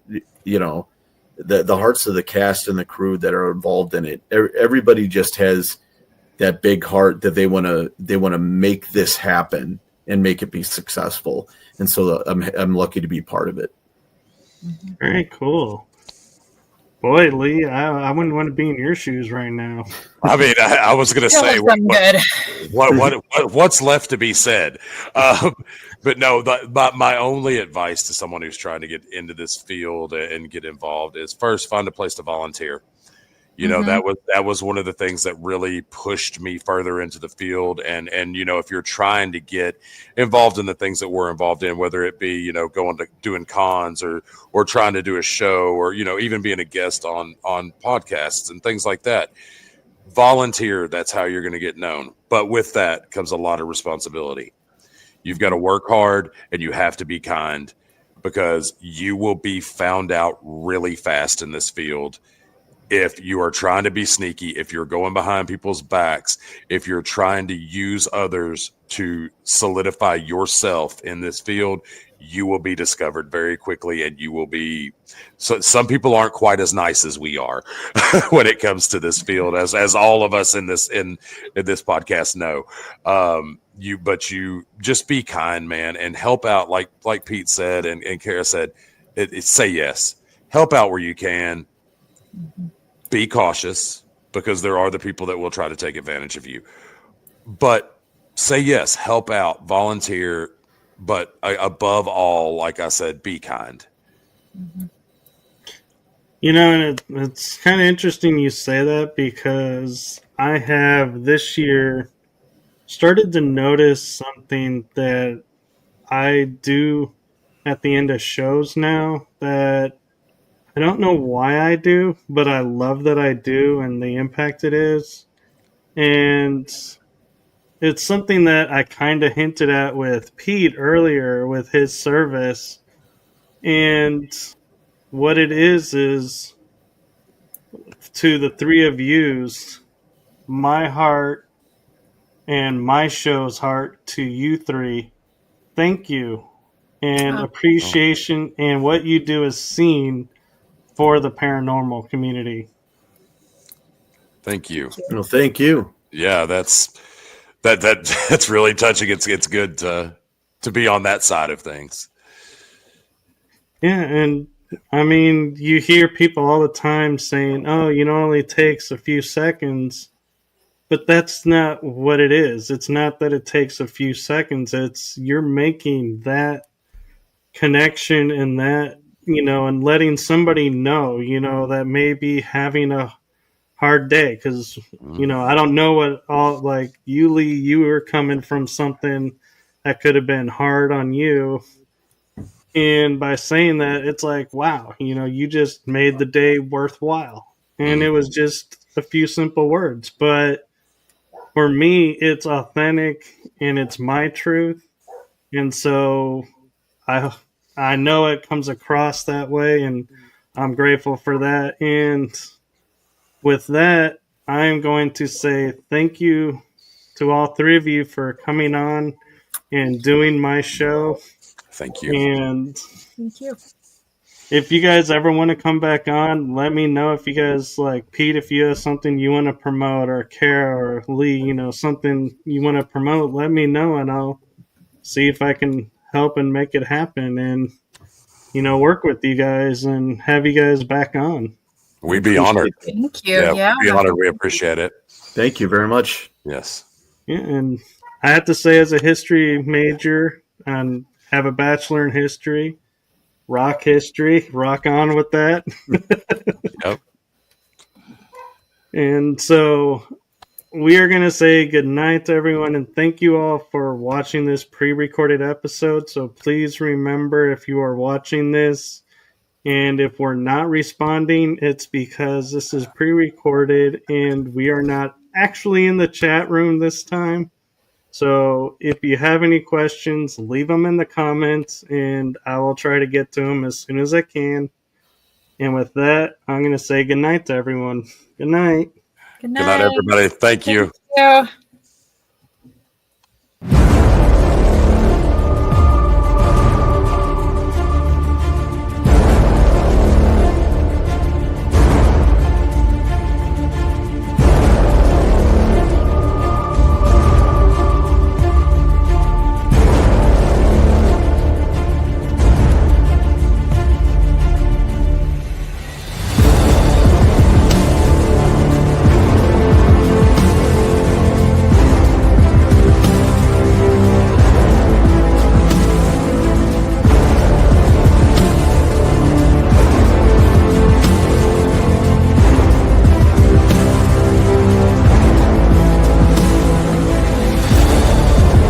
hearts of the cast and the crew that are involved in it. Everybody just has that big heart that they want to make this happen and make it be successful. And so I'm lucky to be part of it. Very cool. Boy, Lee, I wouldn't want to be in your shoes right now. I mean, I was going to say, what's left to be said? But no, my only advice to someone who's trying to get into this field and get involved is first find a place to volunteer. That was one of the things that really pushed me further into the field. And if you're trying to get involved in the things that we're involved in, whether it be, going to doing cons or trying to do a show, or, even being a guest on podcasts and things like that, volunteer. That's how you're going to get known. But with that comes a lot of responsibility. You've got to work hard, and you have to be kind, because you will be found out really fast in this field. If you are trying to be sneaky, if you're going behind people's backs, if you're trying to use others to solidify yourself in this field, you will be discovered very quickly, and you will be. So some people aren't quite as nice as we are when it comes to this field, as all of us in this podcast know. But you just be kind, man, and help out, like Pete said and Kara said. Say yes, help out where you can. be cautious because there are the people that will try to take advantage of you. But say yes, help out, volunteer, but above all, like I said, be kind. You know, and it's kind of interesting you say that because I have this year started to notice something that I do at the end of shows now that I don't know why I do, but I love that I do and the impact it is. And it's something that I kind of hinted at with Pete earlier with his service. And what it is to the three of yous, my heart and my show's heart to you three. Thank you and appreciation, and what you do is seen for the paranormal community. Thank you. Well, thank you. Yeah, that's really touching. It's good to be on that side of things. Yeah, and I mean, you hear people all the time saying, "Oh, it only takes a few seconds." But that's not what it is. It's not that it takes a few seconds. It's you're making that connection and that, and letting somebody know, that may be having a hard day. Because, I don't know what all, like, Yuli, you were coming from something that could have been hard on you. And by saying that, it's like, wow, you just made the day worthwhile. And it was just a few simple words. But for me, it's authentic and it's my truth. And so I know it comes across that way, and I'm grateful for that. And with that, I'm going to say thank you to all three of you for coming on and doing my show. Thank you. And Thank you. if you guys ever want to come back on, let me know. If you guys, like Pete, if you have something you want to promote, or Kara or Lee, something you want to promote, let me know and I'll see if I can help and make it happen and, work with you guys and have you guys back on. We'd be honored. Thank you. Yeah, we'd be honored. We appreciate it. Thank you very much. Yes. Yeah, and I have to say, as a history major and have a bachelor in history, rock history, rock on with that. Yep. And so we are going to say good night to everyone, and thank you all for watching this pre-recorded episode. So please remember, if you are watching this and if we're not responding, it's because this is pre-recorded and we are not actually in the chat room this time. So if you have any questions, leave them in the comments and I will try to get to them as soon as I can. And with that, I'm going to say good night to everyone. Good night. Good night. Good night, everybody. Thank you. Thank you.